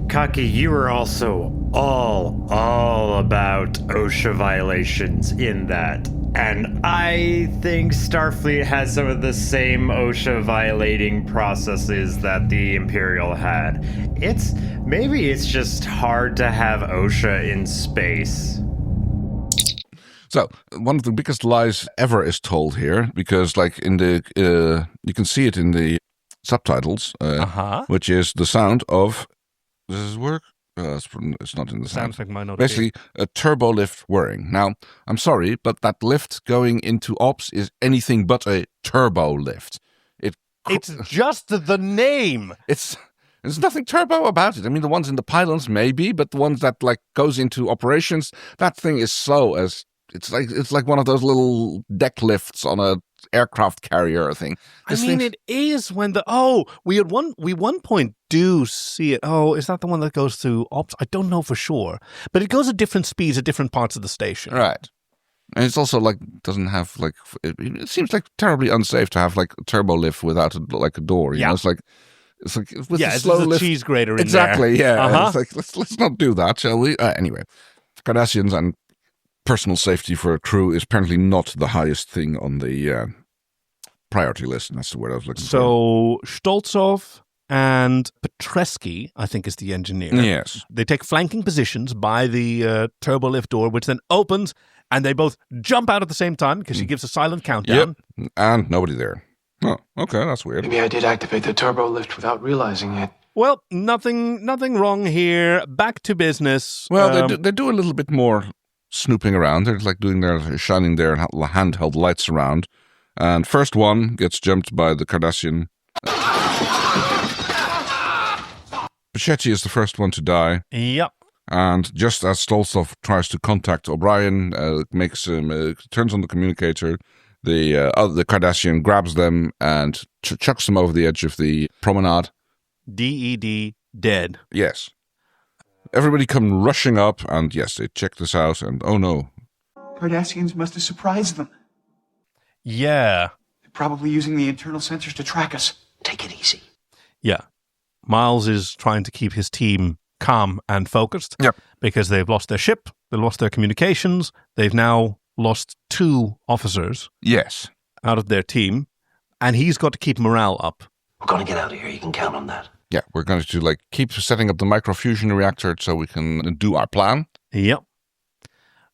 Kaki, you were also all about OSHA violations in that. And I think Starfleet has some of the same OSHA violating processes that the Imperial had. Maybe it's just hard to have OSHA in space. So, one of the biggest lies ever is told here, because like in the, you can see it in the subtitles, which is the sound of... Does this work? It's not in the sound. Sounds like mine not. Basically, a turbo lift whirring. Now, I'm sorry, but that lift going into ops is anything but a turbo lift. It's just the name. There's nothing turbo about it. I mean, the ones in the pylons maybe, but the ones that like goes into operations, that thing is slow as it's like one of those little deck lifts on a aircraft carrier thing. It is when we one point do see it. Oh, is that the one that goes through ops? I don't know for sure, but it goes at different speeds at different parts of the station. Right. And it's also like doesn't have like it seems like terribly unsafe to have like a turbo lift without a door. You know, it's like with it's slow a lift. cheese grater in exactly. there. Yeah. It's like let's not do that, shall we? Anyway, Cardassians and personal safety for a crew is apparently not the highest thing on the priority list. And that's the word I was looking for. So Stoltzov and Petresky, I think, is the engineer. Yes. They take flanking positions by the turbo lift door, which then opens, and they both jump out at the same time because she gives a silent countdown. Yep. And nobody there. Oh, okay, that's weird. Maybe I did activate the turbo lift without realizing it. Well, nothing wrong here. Back to business. Well, they do a little bit more snooping around. They're like shining their handheld lights around. And first one gets jumped by the Cardassian. Pachetti is the first one to die. Yep. And just as Stoltzov tries to contact O'Brien, turns on the communicator, the Cardassian grabs them and chucks them over the edge of the promenade. DED, dead. Yes. Everybody come rushing up, and yes, they check this out, and oh no. Cardassians must have surprised them. Yeah. They're probably using the internal sensors to track us. Take it easy. Yeah. Miles is trying to keep his team calm and focused. Yep. Because they've lost their ship, they've lost their communications, they've now lost 2 officers. Yes. Out of their team, and he's got to keep morale up. We're going to get out of here. You can count on that. Yeah, we're going to keep setting up the microfusion reactor so we can do our plan. Yep.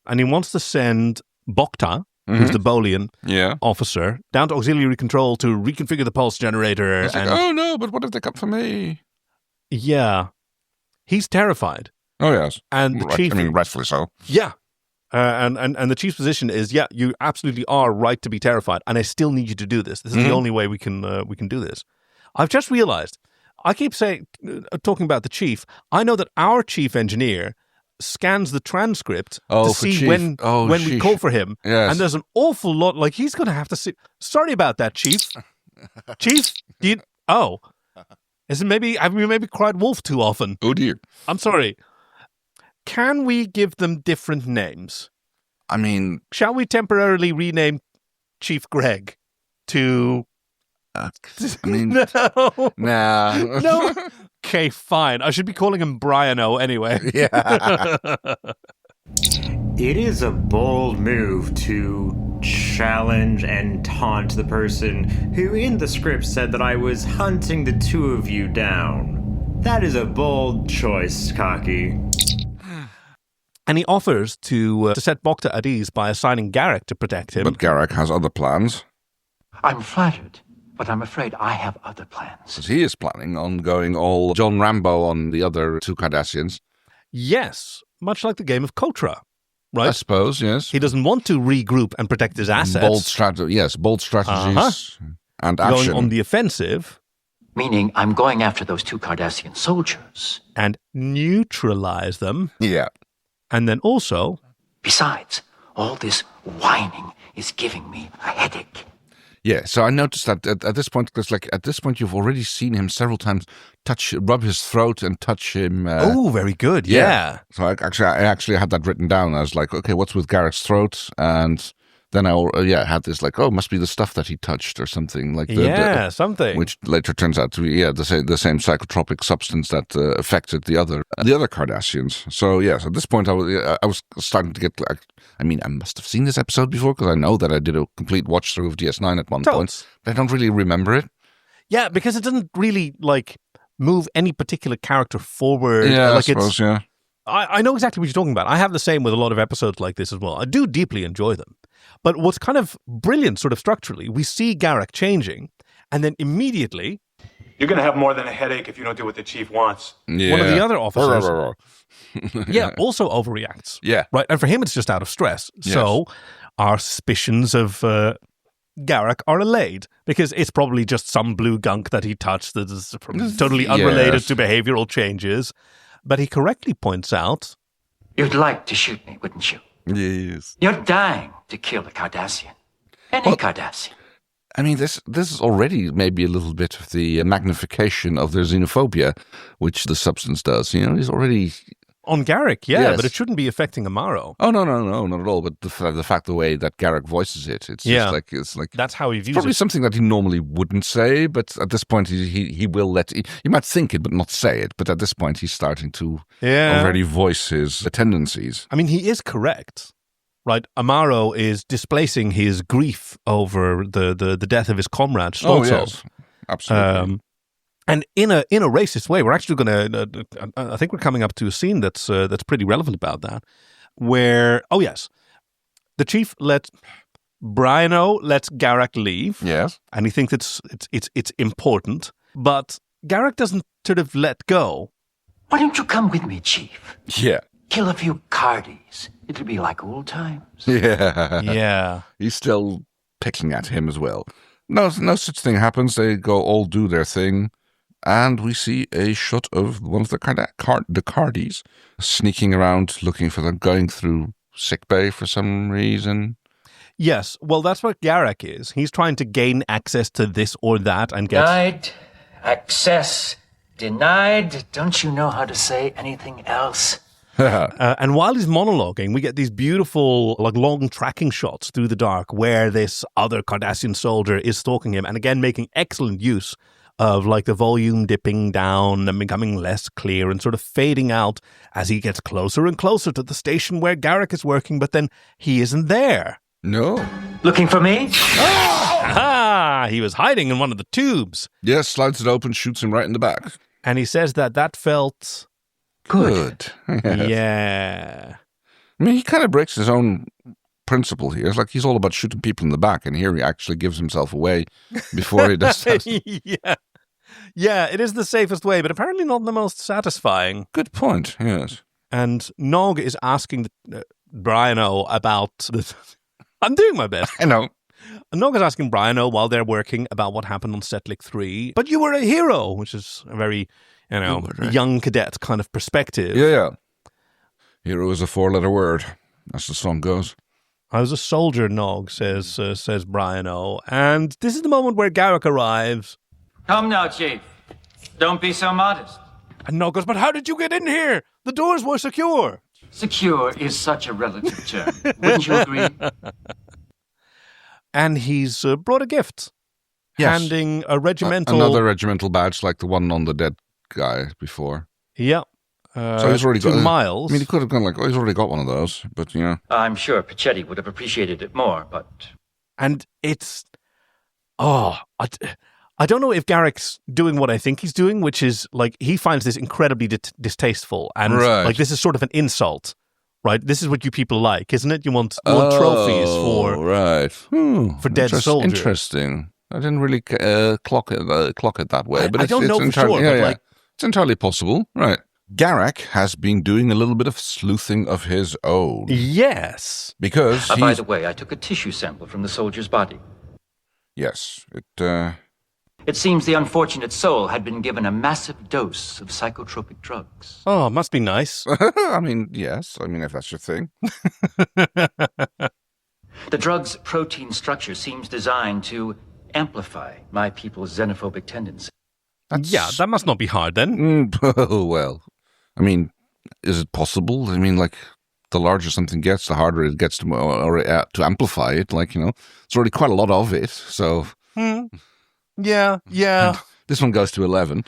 And he wants to send Bokta, who's the Bolian officer, down to auxiliary control to reconfigure the pulse generator. He's like, oh no, but what if they come for me? Yeah. He's terrified. Oh, yes. And the chief... rightfully so. Yeah. And the chief's position is, yeah, you absolutely are right to be terrified, and I still need you to do this. This is the only way we can do this. I've just realized, I keep talking about the chief. I know that our chief engineer scans the transcript to see when we call for him. Yes. And there's an awful lot, like he's going to have to see. Sorry about that, chief. Chief, have you maybe cried wolf too often? Oh dear. I'm sorry. Can we give them different names? I mean... Shall we temporarily rename Chief Greg to I mean, no. nah. No. Okay, fine. I should be calling him Bryan O anyway. Yeah. It is a bold move to challenge and taunt the person who in the script said that I was hunting the two of you down. That is a bold choice, Kaki. And he offers to set Bokta at ease by assigning Garak to protect him. But Garak has other plans. I'm flattered, but I'm afraid I have other plans. Because he is planning on going all John Rambo on the other two Cardassians. Yes, much like the game of Kotra, right? I suppose, yes. He doesn't want to regroup and protect his assets. Bold strategies and action. Going on the offensive. Meaning I'm going after those two Cardassian soldiers. And neutralize them. Yeah. And then also... Besides, all this whining is giving me a headache. Yeah, so I noticed that at this point, because at this point you've already seen him several times rub his throat and touch him. Oh, very good, yeah. So I actually had that written down. I was like, okay, what's with Garak's throat? And then I had this must be the stuff that he touched or something like something, which later turns out to be the same psychotropic substance that affected the other Cardassians. So yes, at this point I was starting to get I must have seen this episode before because I know that I did a complete watch through of DS9 at one point, but I don't really remember it. Yeah, because it doesn't really move any particular character forward. Yeah, I suppose. Yeah, I know exactly what you're talking about. I have the same with a lot of episodes like this as well. I do deeply enjoy them. But what's kind of brilliant sort of structurally, we see Garak changing, and then immediately... You're going to have more than a headache if you don't do what the chief wants. Yeah. One of the other officers... also overreacts. Yeah. Right, and for him it's just out of stress. Yes. So our suspicions of Garak are allayed, because it's probably just some blue gunk that he touched that is totally unrelated to behavioral changes. But he correctly points out... You'd like to shoot me, wouldn't you? Yes. You're dying to kill a Cardassian. Any Cardassian. I mean, this is already maybe a little bit of the magnification of their xenophobia, which the substance does. He's already... On Garak, yes. But it shouldn't be affecting Amaro. Oh, no, not at all. But the way that Garak voices it, it's just like... That's how he views it. Probably something that he normally wouldn't say, but at this point he will he might think it but not say it, but at this point he's starting to already voice his tendencies. I mean, he is correct, right? Amaro is displacing his grief over the death of his comrade, Stoltzov. Oh, yes. Absolutely. And in a racist way, we're actually going to. I think we're coming up to a scene that's pretty relevant about that. Where the chief Bryan lets Garak leave. Yes, and he thinks it's important, but Garak doesn't sort of let go. Why don't you come with me, Chief? Yeah, kill a few Cardies. It'll be like old times. Yeah. He's still picking at him as well. No such thing happens. They go all do their thing. And we see a shot of one of the Cardies sneaking around looking for them, going through sickbay for some reason. Yes, well, that's what Garak is. He's trying to gain access to this or that and get... Denied. Access. Denied. Don't you know how to say anything else? And while he's monologuing, we get these beautiful, long tracking shots through the dark where this other Cardassian soldier is stalking him, and again making excellent use of the volume dipping down and becoming less clear and sort of fading out as he gets closer and closer to the station where Garak is working, but then he isn't there. No. Looking for me? Ah! He was hiding in one of the tubes. Yes, slides it open, shoots him right in the back. And he says that felt... Good. Yes. Yeah. I mean, he kind of breaks his own principle here. It's like he's all about shooting people in the back, and here he actually gives himself away before he does that. Yeah, it is the safest way, but apparently not the most satisfying. Good point, yes. And Nog is asking Bryan about... I'm doing my best. I know. And Nog is asking Bryan while they're working about what happened on Setlik 3. But you were a hero, which is a very... young cadet kind of perspective. Yeah. Hero is a 4-letter word. As the song goes. I was a soldier, Nog, says Bryan And this is the moment where Garak arrives. Come now, Chief. Don't be so modest. And Nog goes, but how did you get in here? The doors were secure. Secure is such a relative term. Wouldn't you agree? And he's brought a gift. handing a regimental... Another regimental badge like the one on the dead guy before. Yeah. So he's already got... Miles. I mean, he could have gone like, he's already got one of those, but, I'm sure Pachetti would have appreciated it more, but... And it's... I don't know if Garak's doing what I think he's doing, which is, like, he finds this incredibly distasteful. And, like, this is sort of an insult, right? This is what you people like, isn't it? You want trophies for dead soldiers. Interesting. I didn't really clock it that way. But I don't know for sure. But it's entirely possible. Right. Garak has been doing a little bit of sleuthing of his own. Yes. Because by the way, I took a tissue sample from the soldier's body. Yes. It seems the unfortunate soul had been given a massive dose of psychotropic drugs. Oh, must be nice. I mean, yes. I mean, if that's your thing. The drug's protein structure seems designed to amplify my people's xenophobic tendency. Yeah, that must not be hard then. Well, I mean, is it possible? I mean, like, the larger something gets, the harder it gets to amplify it. Like, it's already quite a lot of it, so... Yeah. This one goes to 11.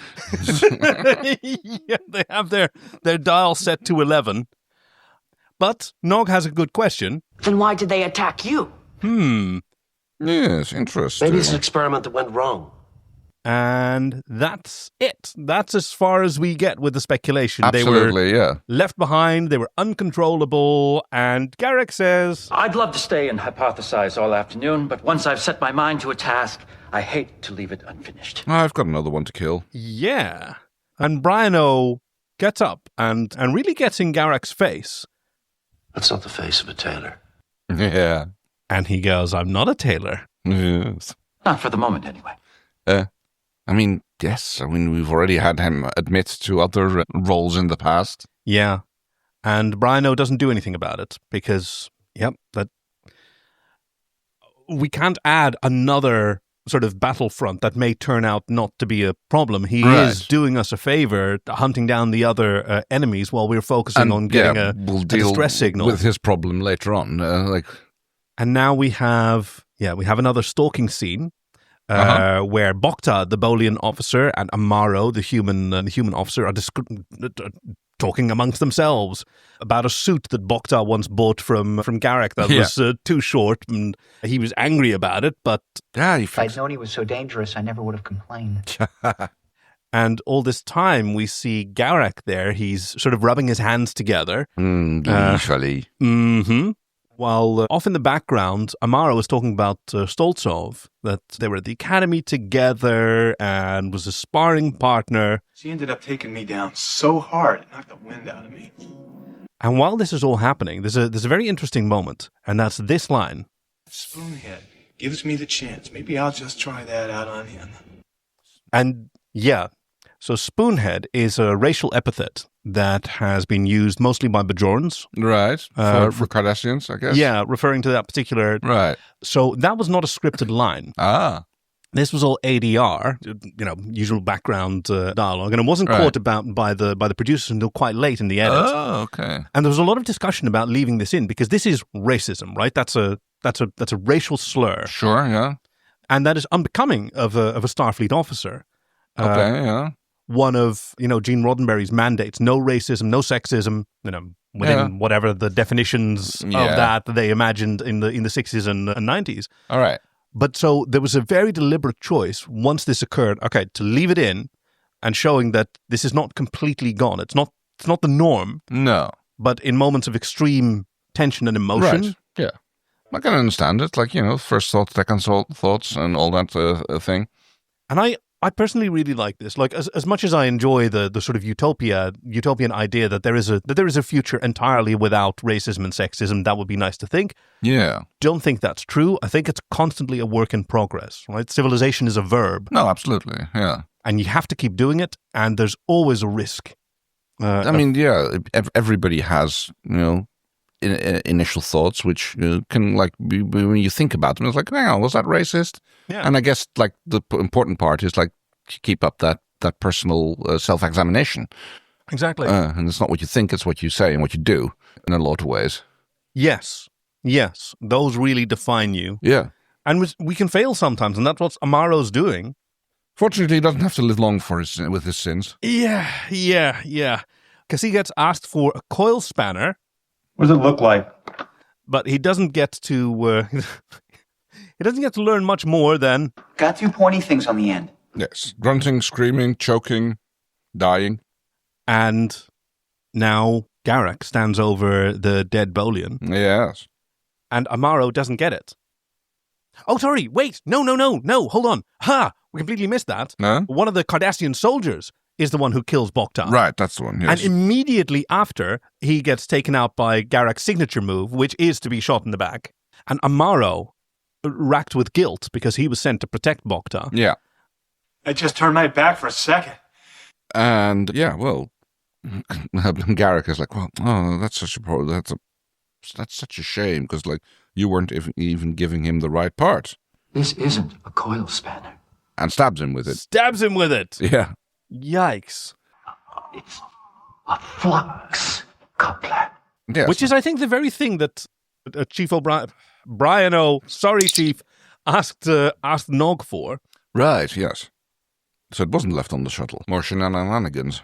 Yeah, they have their dial set to 11. But Nog has a good question. Then why did they attack you? Yes, interesting. Maybe it's an experiment that went wrong. And that's it. That's as far as we get with the speculation. Absolutely, they were left behind, they were uncontrollable, and Garak says... I'd love to stay and hypothesize all afternoon, but once I've set my mind to a task, I hate to leave it unfinished. I've got another one to kill. Yeah. And Brian gets up and really gets in Garak's face. That's not the face of a tailor. Yeah. And he goes, I'm not a tailor. Yes. Not for the moment, anyway. I mean, yes. I mean, we've already had him admit to other roles in the past. Yeah. And Brian doesn't do anything about it because, that we can't add another sort of battlefront that may turn out not to be a problem. He is doing us a favor, hunting down the other enemies while we're focusing on getting a distress signal. With his problem later on. And now we have another stalking scene. Where Bokta, the Bolian officer, and Amaro, the human officer, are talking amongst themselves about a suit that Bokta once bought from Garak that was too short, and he was angry about it. But if I'd known he was so dangerous, I never would have complained. And all this time, we see Garak there. He's sort of rubbing his hands together. Usually. While off in the background, Amaro was talking about Stoltsov, that they were at the academy together and was a sparring partner. She ended up taking me down so hard it knocked the wind out of me. And while this is all happening, there's a very interesting moment, and that's this line. Spoonhead gives me the chance. Maybe I'll just try that out on him. And so Spoonhead is a racial epithet that has been used mostly by Bajorans. Right, for Cardassians, I guess. Yeah, referring to that particular... Right. So that was not a scripted line. This was all ADR, usual background dialogue, and it wasn't caught about by the producers until quite late in the edit. Oh, okay. And there was a lot of discussion about leaving this in because this is racism, right? That's a racial slur. Sure, yeah. And that is unbecoming of a Starfleet officer. Okay, yeah. One of, Gene Roddenberry's mandates, no racism, no sexism, within whatever the definitions of that they imagined in the 60s and 90s. All right. But so there was a very deliberate choice once this occurred, to leave it in and showing that this is not completely gone. It's not the norm. No. But in moments of extreme tension and emotion. Right. Yeah. I can understand it. Like, first thoughts, second thoughts and all that thing. And I personally really like this. Like, as much as I enjoy the sort of utopian idea that there is a future entirely without racism and sexism, that would be nice to think. Yeah. Don't think that's true. I think it's constantly a work in progress, right? Civilization is a verb. No, absolutely. Yeah. And you have to keep doing it, and there's always a risk. Everybody has, initial thoughts, which can be, when you think about them, it's like, hang on, was that racist? Yeah. And I guess the important part is keep up that personal self-examination. Exactly. And it's not what you think, it's what you say and what you do in a lot of ways. Yes. Those really define you. Yeah. And we can fail sometimes, and that's what Amaro's doing. Fortunately, he doesn't have to live long with his sins. Yeah. Because he gets asked for a coil spanner. What does it look like? But he doesn't get to... he doesn't get to learn much more than... Got two pointy things on the end. Yes. Grunting, screaming, choking, dying. And now Garak stands over the dead Bolian. Yes. And Amaro doesn't get it. Oh, sorry, wait. No, hold on. We completely missed that. No? One of the Cardassian soldiers is the one who kills Bokta. Right, that's the one, yes. And immediately after, he gets taken out by Garak's signature move, which is to be shot in the back. And Amaro, racked with guilt because he was sent to protect Bokta. Yeah. I just turned my back for a second. And, Garak is like, that's such a shame, because, you weren't even giving him the right part. This isn't a coil spanner. And stabs him with it. Stabs him with it. Yeah. Yikes. It's a flux coupler. Yes. Which is, I think, the very thing that Chief O'Brien, sorry, Chief, asked Nog for. Right, yes. So it wasn't left on the shuttle. More shenanigans.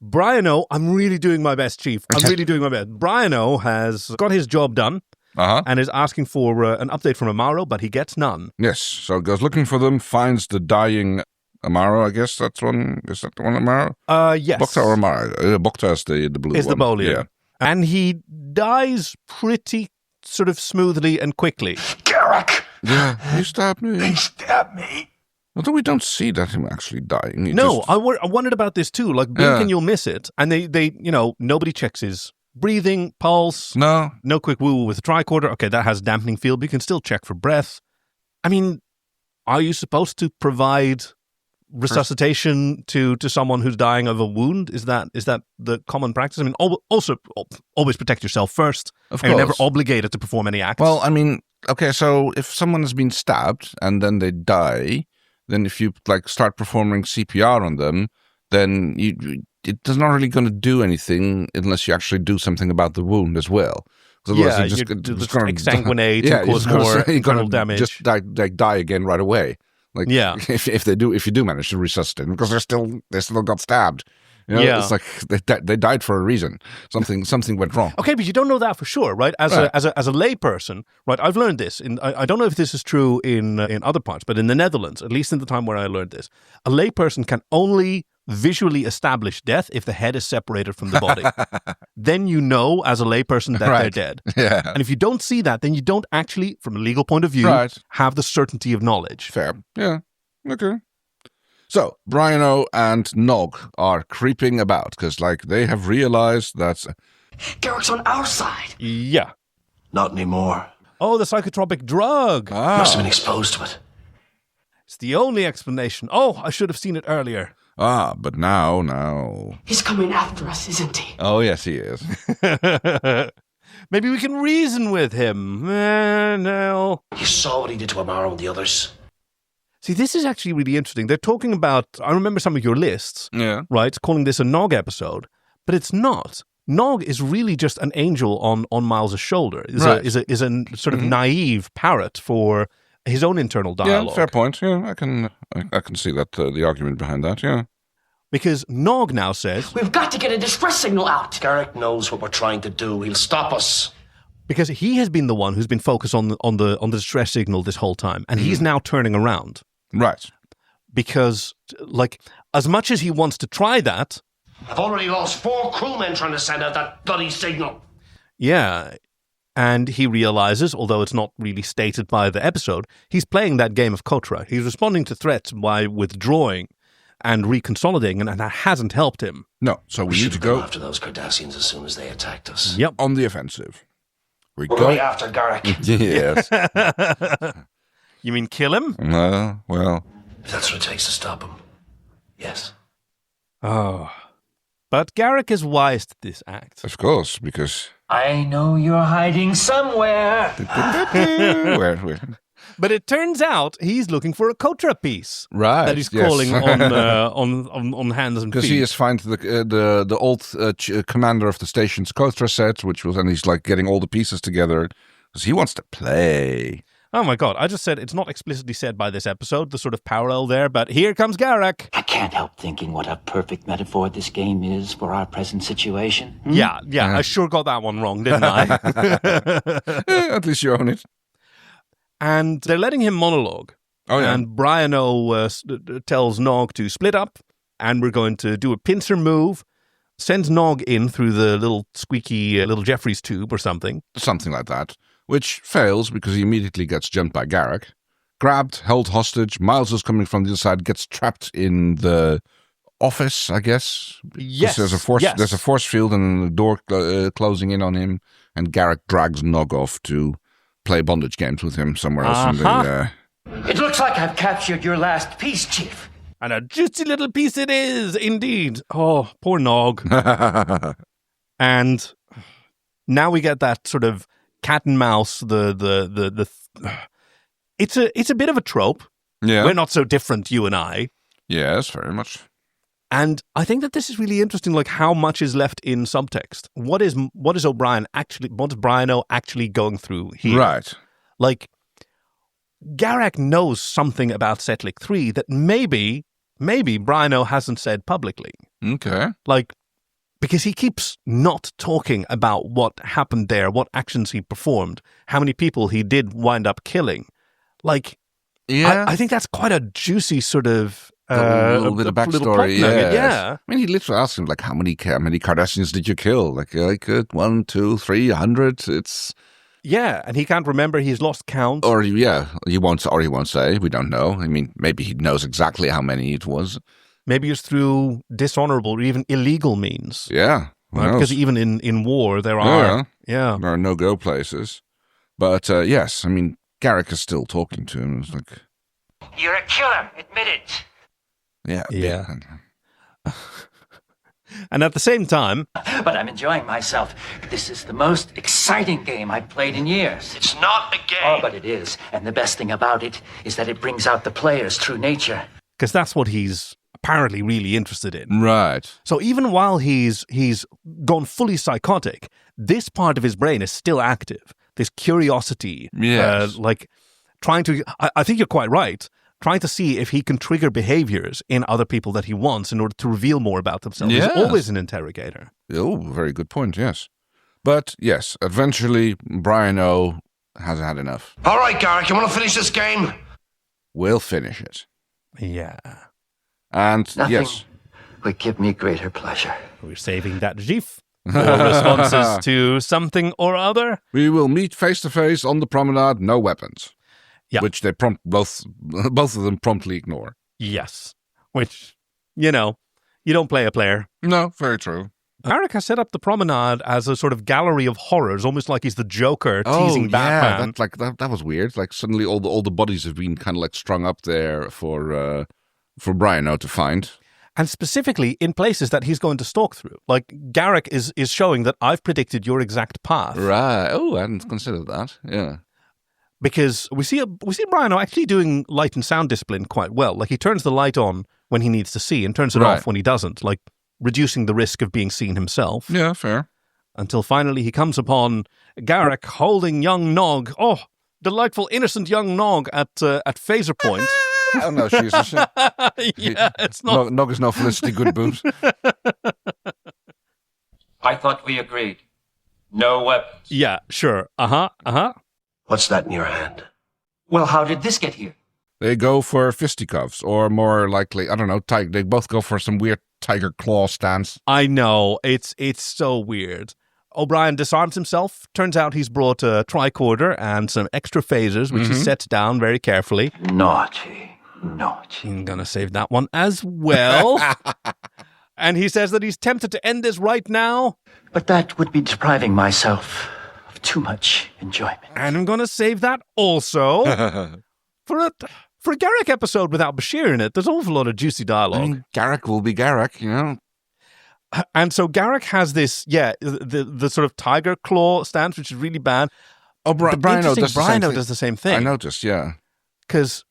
Brian-O, I'm really doing my best, Chief. I'm really doing my best. Brian-O has got his job done and is asking for an update from Amaro, but he gets none. Yes, so goes looking for them, finds the dying Amaro, I guess that's one. Is that the one, Amaro? Yes. Bokta or Amaro? Bokta is the blue is one. The Bolian. Yeah. And he dies pretty sort of smoothly and quickly. Garak! Yeah, he stabbed me. He stabbed me. Although we don't see that him actually dying. I wondered about this too. Like, blinking, you'll miss it. And they nobody checks his breathing, pulse. No quick woo with a tricorder. Okay, that has dampening field, but you can still check for breath. I mean, are you supposed to provide resuscitation to someone who's dying of a wound? Is that the common practice? I mean, also always protect yourself first. Of course. And you're never obligated to perform any acts. Well, I mean, okay, so if someone has been stabbed and then they die, then if you start performing CPR on them, then it's not really going to do anything unless you actually do something about the wound as well. Otherwise you just exsanguinate and cause more internal damage. Just die again right away. If you do manage to resuscitate them, because they still got stabbed. It's like they died for a reason. Something went wrong. Okay, but you don't know that for sure, right? As a layperson, right? I've learned this. I don't know if this is true in other parts, but in the Netherlands, at least in the time where I learned this, a layperson can only visually establish death if the head is separated from the body. Then you know, as a layperson, that they're dead. Yeah. And if you don't see that, then you don't actually, from a legal point of view, have the certainty of knowledge. Fair. Yeah. Okay. So, Brian-O and Nog are creeping about because, they have realized that... Garak's on our side. Yeah. Not anymore. Oh, the psychotropic drug. Must have been exposed to it. It's the only explanation. Oh, I should have seen it earlier. But now... He's coming after us, isn't he? Oh, yes, he is. Maybe we can reason with him. No. You saw what he did to Amaro and the others. See, this is actually really interesting. They're talking about, I remember some of your lists, right, calling this a Nog episode, but it's not. Nog is really just an angel on Miles' shoulder, is a sort of naive parrot for his own internal dialogue. Yeah, fair point. Yeah, I can see that, the argument behind that, yeah. Because Nog now says... We've got to get a distress signal out. Garak knows what we're trying to do. He'll stop us. Because he has been the one who's been focused on the distress signal this whole time, and he's now turning around. Right. Because, as much as he wants to try that... I've already lost 4 crewmen trying to send out that bloody signal. Yeah. And he realizes, although it's not really stated by the episode, he's playing that game of Kotra. He's responding to threats by withdrawing and reconsolidating, and that hasn't helped him. No, so we need to go... after those Cardassians as soon as they attacked us. Yep. On the offensive. We're going after Garak. Yes. You mean kill him? Well... If that's what it takes to stop him. Yes. Oh. But Garak is wise to this act. Of course, because... I know you're hiding somewhere. Where? But it turns out he's looking for a Kotra piece. Right. That he's calling on hands and feet. Because he has found the old commander of the station's Kotra set, and he's getting all the pieces together because he wants to play. Oh my God, I just said it's not explicitly said by this episode, the sort of parallel there, but here comes Garak. I can't help thinking what a perfect metaphor this game is for our present situation. Yeah, I sure got that one wrong, didn't I? At least you own it. And they're letting him monologue. Oh, yeah. And Bryan tells Nog to split up, and we're going to do a pincer move, sends Nog in through the little squeaky little Jeffries tube or something. Something like that. Which fails because he immediately gets jumped by Garak. Grabbed, held hostage. Miles is coming from the other side, gets trapped in the office, I guess. Yes. There's a force field and the door closing in on him. And Garak drags Nog off to play bondage games with him somewhere else. It looks like I've captured your last piece, Chief. And a juicy little piece it is, indeed. Oh, poor Nog. And now we get that sort of cat and mouse. It's a bit of a trope. Yeah, we're not so different, you and I. Yes, very much. And I think that this is really interesting. Like how much is left in subtext. What is Bryan actually going through here? Right. Like Garak knows something about Setlik 3 that maybe Bryan hasn't said publicly. Okay. Like, because he keeps not talking about what happened there, what actions he performed, how many people he did wind up killing. Like, yeah, I think that's quite a juicy sort of a little bit of backstory. Yeah. I mean, he literally asked him, like, how many Cardassians did you kill? Like 1, 2, 3, 100. It's... Yeah, and he can't remember. He's lost count. Or he won't say. We don't know. I mean, maybe he knows exactly how many it was. Maybe it's through dishonorable or even illegal means. Yeah, right? Because even in war there are there are no-go places. But yes, I mean, Garak is still talking to him. It's like, you're a killer. Admit it. Yeah. And at the same time... But I'm enjoying myself. This is the most exciting game I've played in years. It's not a game. Oh, but it is. And the best thing about it is that it brings out the player's true nature. Because that's what he's apparently really interested in. Right. So even while he's gone fully psychotic, this part of his brain is still active. This curiosity. Yes. Like trying to... I think you're quite right. Trying to see if he can trigger behaviors in other people that he wants in order to reveal more about themselves. Yes. He's always an interrogator. Oh, very good point, yes. But, yes, eventually, Bryan has had enough. All right, Garak, you want to finish this game? We'll finish it. Yeah. And, Nothing yes. would give me greater pleasure. We're saving that GIF for responses to something or other. We will meet face-to-face on the promenade, no weapons. Yeah. Which they both of them promptly ignore. Yes. Which, you don't play a player. No, very true. Garak has set up the promenade as a sort of gallery of horrors, almost like he's the Joker teasing Batman. That was weird. Like suddenly all the bodies have been kind of like strung up there for Bryan to find. And specifically in places that he's going to stalk through. Like Garak is showing that I've predicted your exact path. Right. Oh, I hadn't considered that. Yeah. Because we see Bryan actually doing light and sound discipline quite well. Like he turns the light on when he needs to see and turns it off when he doesn't, like reducing the risk of being seen himself. Yeah, fair. Until finally he comes upon Garak holding young Nog. Oh, delightful, innocent young Nog at phaser point. Oh no, she's yeah, it's not. Nog is no Felicity Goodboot. I thought we agreed. No weapons. Yeah, sure. Uh-huh. What's that in your hand? Well, how did this get here? They go for fisticuffs, or more likely, I don't know, they both go for some weird tiger claw stance. I know, it's so weird. O'Brien disarms himself. Turns out he's brought a tricorder and some extra phasers, which he sets down very carefully. Naughty. I'm gonna save that one as well. And he says that he's tempted to end this right now. But that would be depriving myself of too much enjoyment. And I'm gonna save that also for a Garak episode without Bashir in it. There's an awful lot of juicy dialogue. I mean, Garak will be Garak, And so Garak has this, the sort of tiger claw stance, which is really bad. Oh, Bryan does the same thing. I noticed, yeah. Because,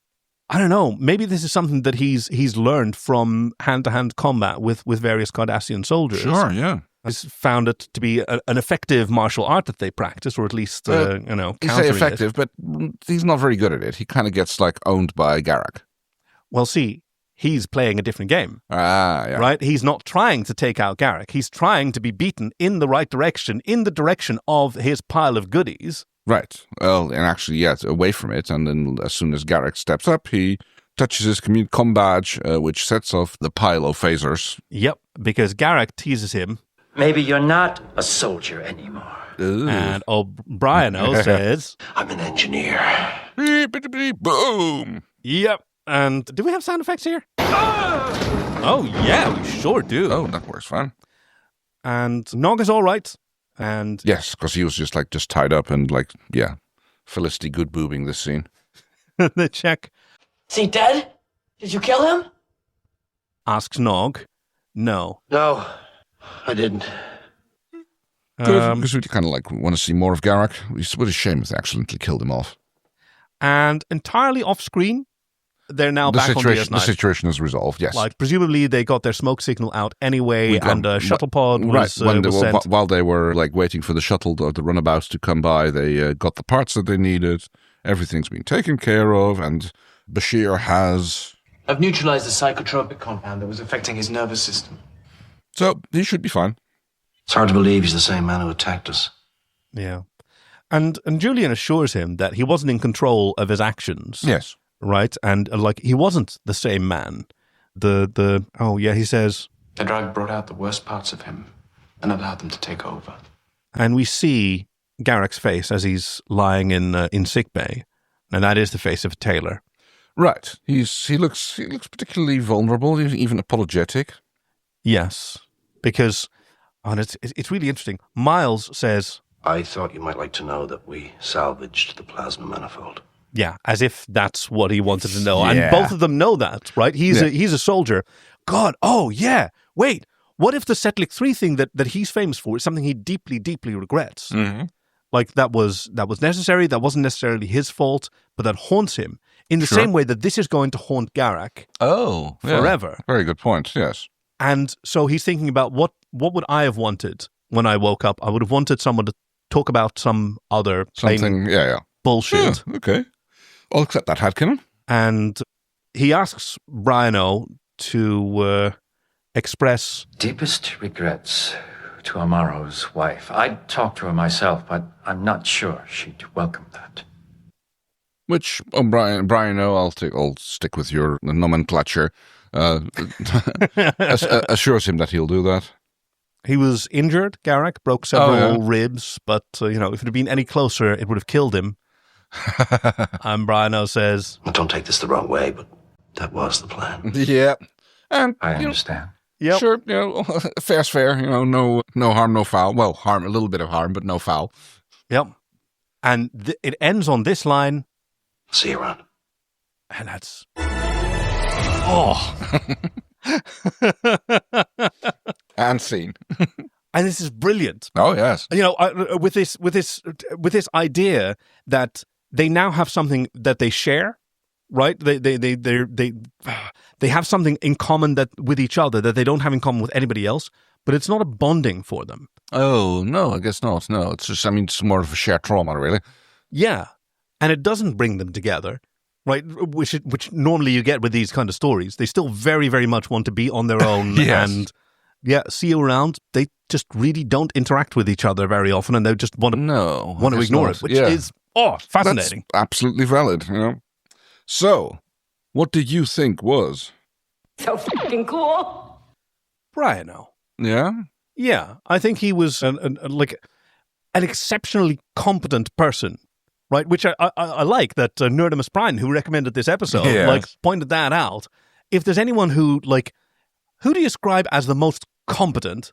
I don't know, maybe this is something that he's learned from hand-to-hand combat with various Cardassian soldiers. Sure, yeah. has found it to be an effective martial art that they practice, or at least, You say effective, but he's not very good at it. He kind of gets, owned by Garak. Well, see, he's playing a different game. Yeah. Right? He's not trying to take out Garak. He's trying to be beaten in the right direction, in the direction of his pile of goodies. Right. Well, and actually, away from it. And then as soon as Garak steps up, he touches his comm badge, which sets off the pile of phasers. Yep, because Garak teases him. Maybe you're not a soldier anymore. Ooh. And Bryan says, I'm an engineer. Beep, beep, beep, boom. Yep. And do we have sound effects here? Oh, yeah, we sure do. Oh, that works fine. And Nog is all right. And yes, because he was just tied up and Felicity good boobing this scene. They check. Is he dead? Did you kill him? Asks Nog. No. No, I didn't. Good, because we kind of want to see more of Garak. What a shame if they accidentally killed him off. And entirely off screen, they're now back on DS9. The situation is resolved, yes. Presumably they got their smoke signal out anyway, and a shuttle pod was sent. While they were waiting for the shuttle or the runabouts to come by, they got the parts that they needed. Everything's been taken care of, and Bashir has... I've neutralized the psychotropic compound that was affecting his nervous system. So, he should be fine. It's hard to believe he's the same man who attacked us. Yeah. And Julian assures him that he wasn't in control of his actions. Yes. Right? And he wasn't the same man. He says... The drug brought out the worst parts of him and allowed them to take over. And we see Garak's face as he's lying in sickbay. And that is the face of a tailor. Right. He looks particularly vulnerable, even apologetic. Yes. Because, it's really interesting. Miles says... I thought you might like to know that we salvaged the plasma manifold. Yeah, as if that's what he wanted to know. Yeah. And both of them know that, right? He's a soldier. God, wait. What if the Setlik 3 thing that he's famous for is something he deeply, deeply regrets? Mm-hmm. That was necessary, that wasn't necessarily his fault, but that haunts him. In the same way that this is going to haunt Garak forever. Very good point, yes. And so he's thinking about what would I have wanted when I woke up? I would have wanted someone to talk about some other bullshit. Yeah, okay. I'll accept that, Hadkin. And he asks Bryan to express... Deepest regrets to Amaro's wife. I'd talk to her myself, but I'm not sure she'd welcome that. Which, Bryan, I'll stick with your nomenclature, assures him that he'll do that. He was injured, Garak, broke several ribs, but, if it had been any closer, it would have killed him. And Bryan says... Don't take this the wrong way, but that was the plan. Yeah. And I understand. Yep. Sure, fair's fair. No harm, no foul. Well, harm, a little bit of harm, but no foul. Yep. And it ends on this line. See you around. And that's... And scene. And this is brilliant. Oh, yes. With this idea that they now have something that they share, right? They have something in common with each other that they don't have in common with anybody else, but it's not a bonding for them. Oh, no, I guess not. No, it's just, it's more of a shared trauma, really. Yeah. And it doesn't bring them together, right? Which normally you get with these kind of stories. They still very, very much want to be on their own. Yes. And see you around. They just really don't interact with each other very often, and they just want to ignore it, which is fascinating. That's absolutely valid. So, what did you think was so fucking cool? Bryan. Yeah? Yeah, I think he was an exceptionally competent person, right? Which I like that Nerdimus Prime, who recommended this episode, pointed that out. If there's anyone who do you describe as the most competent,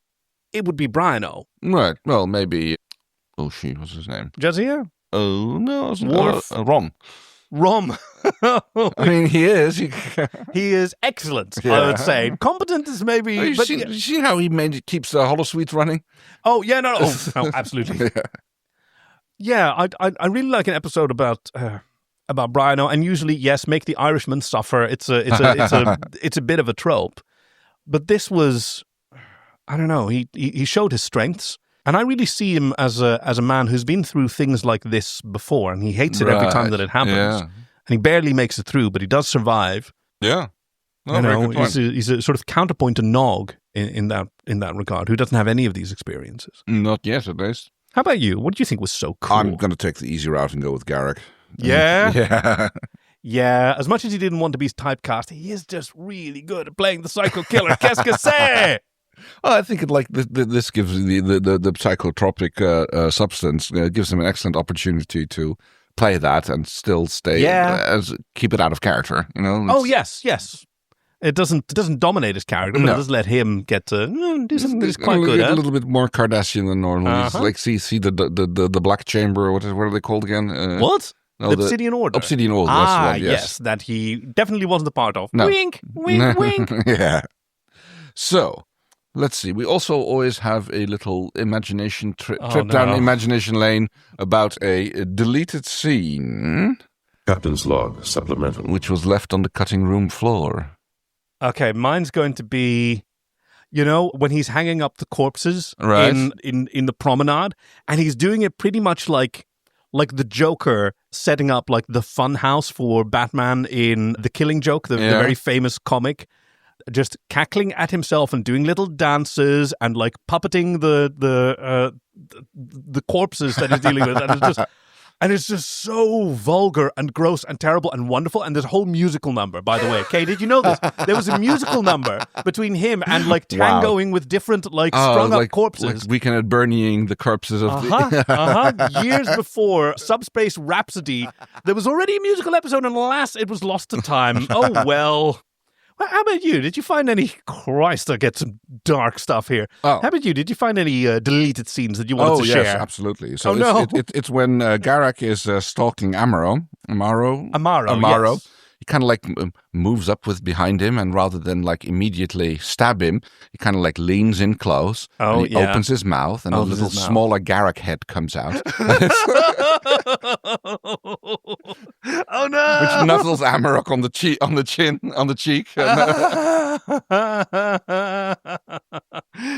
it would be Bryan. Right. Well, maybe... Oh, what's his name? Jazia? Oh, no. Rom. I mean, he is. He is excellent, I would say. Competent is maybe... You see how he keeps the holosuite running? Oh, yeah, no. Oh, absolutely. Yeah, I really like an episode about Bryan, and usually, yes, make the Irishman suffer. It's a bit of a trope. But this was... I don't know. He showed his strengths, and I really see him as a man who's been through things like this before, and he hates it every time that it happens. Yeah. And he barely makes it through, but he does survive. Yeah. Oh, you very know, good point. he's a sort of counterpoint to Nog in that regard, who doesn't have any of these experiences. Not yet, at least. How about you? What do you think was so cool? I'm going to take the easy route and go with Garak. Yeah? Yeah. Yeah, as much as he didn't want to be typecast, he is just really good at playing the psycho killer. Qu'est-ce que c'est? Oh, I think this gives the psychotropic substance gives him an excellent opportunity to play that and still stay keep it out of character. You know. Oh yes. It doesn't dominate his character, but it does let him get to do something that's quite good. A little bit more Kardashian than normal. He's like see the Black Chamber. What are they called again? What? No, the Obsidian Order. Obsidian Order. That's the one, yes, that he definitely wasn't a part of. No. Wink, wink, wink. Yeah. So, let's see. We also always have a little imagination trip down imagination lane about a deleted scene. Captain's log, supplemental. Which was left on the cutting room floor. Okay, mine's going to be, when he's hanging up the corpses right. in the promenade, and he's doing it pretty much like the Joker setting up like the fun house for Batman in The Killing Joke, the very famous comic, just cackling at himself and doing little dances and like puppeting the corpses that he's dealing with, and it's just so vulgar and gross and terrible and wonderful. And there's a whole musical number, by the way. Kay, did you know this? There was a musical number between him and like tangoing with different like strung up corpses. Like Weekend at Bernieing the corpses of the... Years before Subspace Rhapsody, there was already a musical episode, and alas, it was lost to time. Oh, well. How about you? Did you find any... Christ, I get some dark stuff here. Oh. How about you? Did you find any deleted scenes that you wanted to share? Oh, yes, absolutely. So it's when Garak is stalking Amaro. Yes. He kind of like moves up with behind him, and rather than like immediately stab him, he kind of like leans in close. Oh, and he opens his mouth, and a little smaller Garak head comes out. Oh no! Which nuzzles Amarok on the cheek.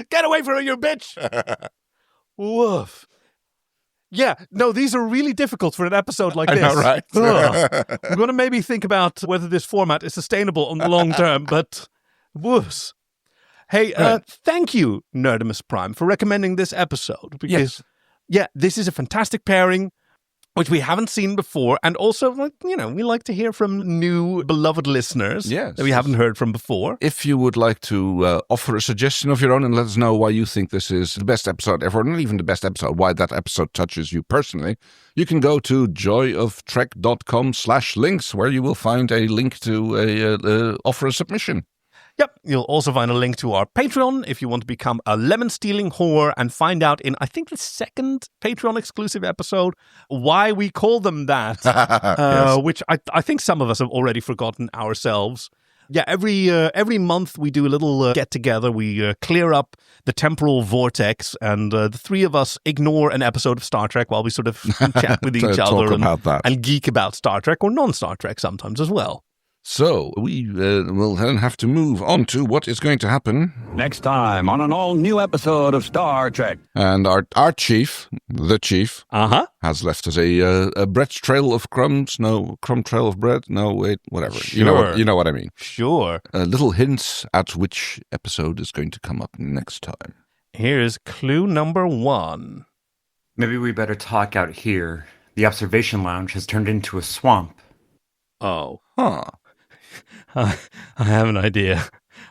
Get away from her, you bitch! Woof. Yeah, no, these are really difficult for an episode like this. I know, right? We're going to maybe think about whether this format is sustainable on the long term, but woofs. Hey, thank you, Nerdimus Prime, for recommending this episode. Because, this is a fantastic pairing, which we haven't seen before. And also, we like to hear from new beloved listeners that we haven't heard from before. If you would like to offer a suggestion of your own and let us know why you think this is the best episode ever, not even the best episode, why that episode touches you personally, you can go to joyoftrek.com/links, where you will find a link to offer a submission. Yep, you'll also find a link to our Patreon if you want to become a lemon-stealing whore and find out in, I think, the second Patreon-exclusive episode why we call them that, which I think some of us have already forgotten ourselves. Yeah, every month we do a little get-together. We clear up the temporal vortex, and the three of us ignore an episode of Star Trek while we sort of chat with each other and geek about Star Trek or non-Star Trek sometimes as well. So, we will then have to move on to what is going to happen next time on an all-new episode of Star Trek. And our chief, the chief, has left us a bread trail of crumbs. No, crumb trail of bread. No, wait, whatever. Sure. You know what I mean. Sure. Little hints at which episode is going to come up next time. Here's clue number 1. Maybe we better talk out here. The observation lounge has turned into a swamp. Oh. Huh. I have an idea.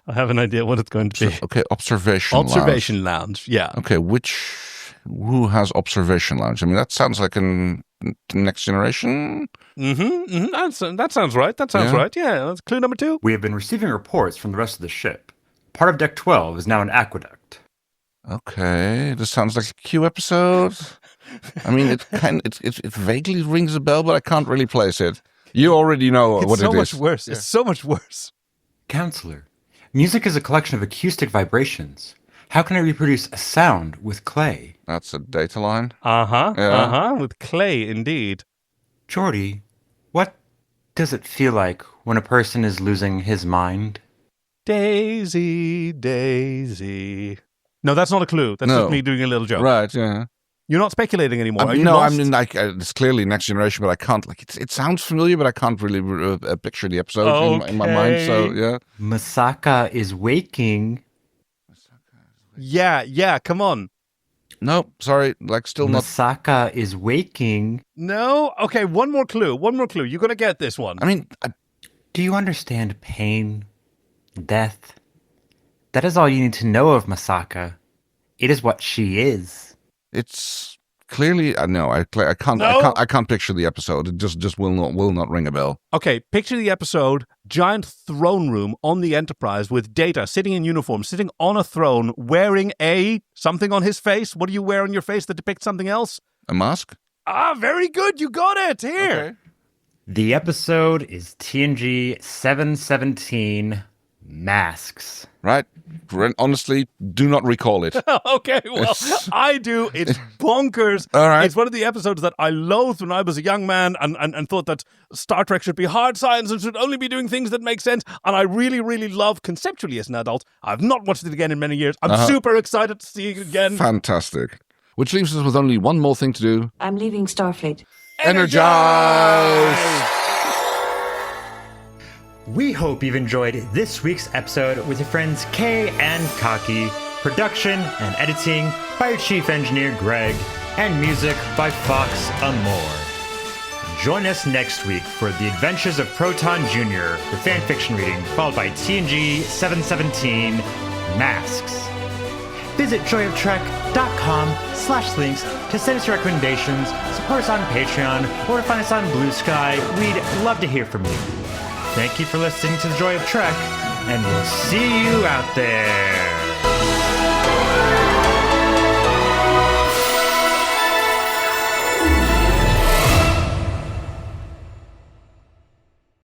I have an idea what it's going to be. Okay, Observation lounge, yeah. Okay, who has observation lounge? I mean, that sounds like a Next Generation. That sounds right. Right. Yeah, that's clue number 2. We have been receiving reports from the rest of the ship. Part of Deck 12 is now an aqueduct. Okay, this sounds like a Q episode. I mean, it vaguely rings a bell, but I can't really place it. You already know what it is. It's so much worse. Yeah. It's so much worse. Counselor, music is a collection of acoustic vibrations. How can I reproduce a sound with clay? That's a data line. With clay, indeed. Geordi, what does it feel like when a person is losing his mind? Daisy, Daisy. No, that's not a clue. That's just me doing a little joke. Right, yeah. You're not speculating anymore. Are you no, lost? I mean, it's clearly Next Generation, but I can't, it sounds familiar, but I can't really picture the episode in my mind, so, yeah. Masaka is waking. Yeah, come on. No, sorry, still not. Masaka is waking. No? Okay, one more clue. You're going to get this one. I mean... Do you understand pain? Death? That is all you need to know of Masaka. It is what she is. It's clearly... no, I can't. No? I can't picture the episode. It just will not ring a bell. Okay, picture the episode, giant throne room on the Enterprise with Data sitting in uniform, sitting on a throne, wearing something on his face. What do you wear on your face that depicts something else? A mask? Ah, very good. You got it. Here. Okay. The episode is TNG 717, Masks. Right. Honestly, do not recall it. Okay, well, I do. It's bonkers. All right. It's one of the episodes that I loathed when I was a young man and thought that Star Trek should be hard science and should only be doing things that make sense. And I really, really love conceptually as an adult. I've not watched it again in many years. I'm super excited to see it again. Fantastic. Which leaves us with only one more thing to do. I'm leaving Starfleet. Energize! We hope you've enjoyed this week's episode with your friends Kay and Kaki, production and editing by your chief engineer Greg, and music by Fox Amore. Join us next week for The Adventures of Proton Jr., the fanfiction reading, followed by TNG 717, Masks. Visit joyoftrek.com/links to send us your recommendations, support us on Patreon, or find us on Blue Sky. We'd love to hear from you. Thank you for listening to The Joy of Trek, and we'll see you out there.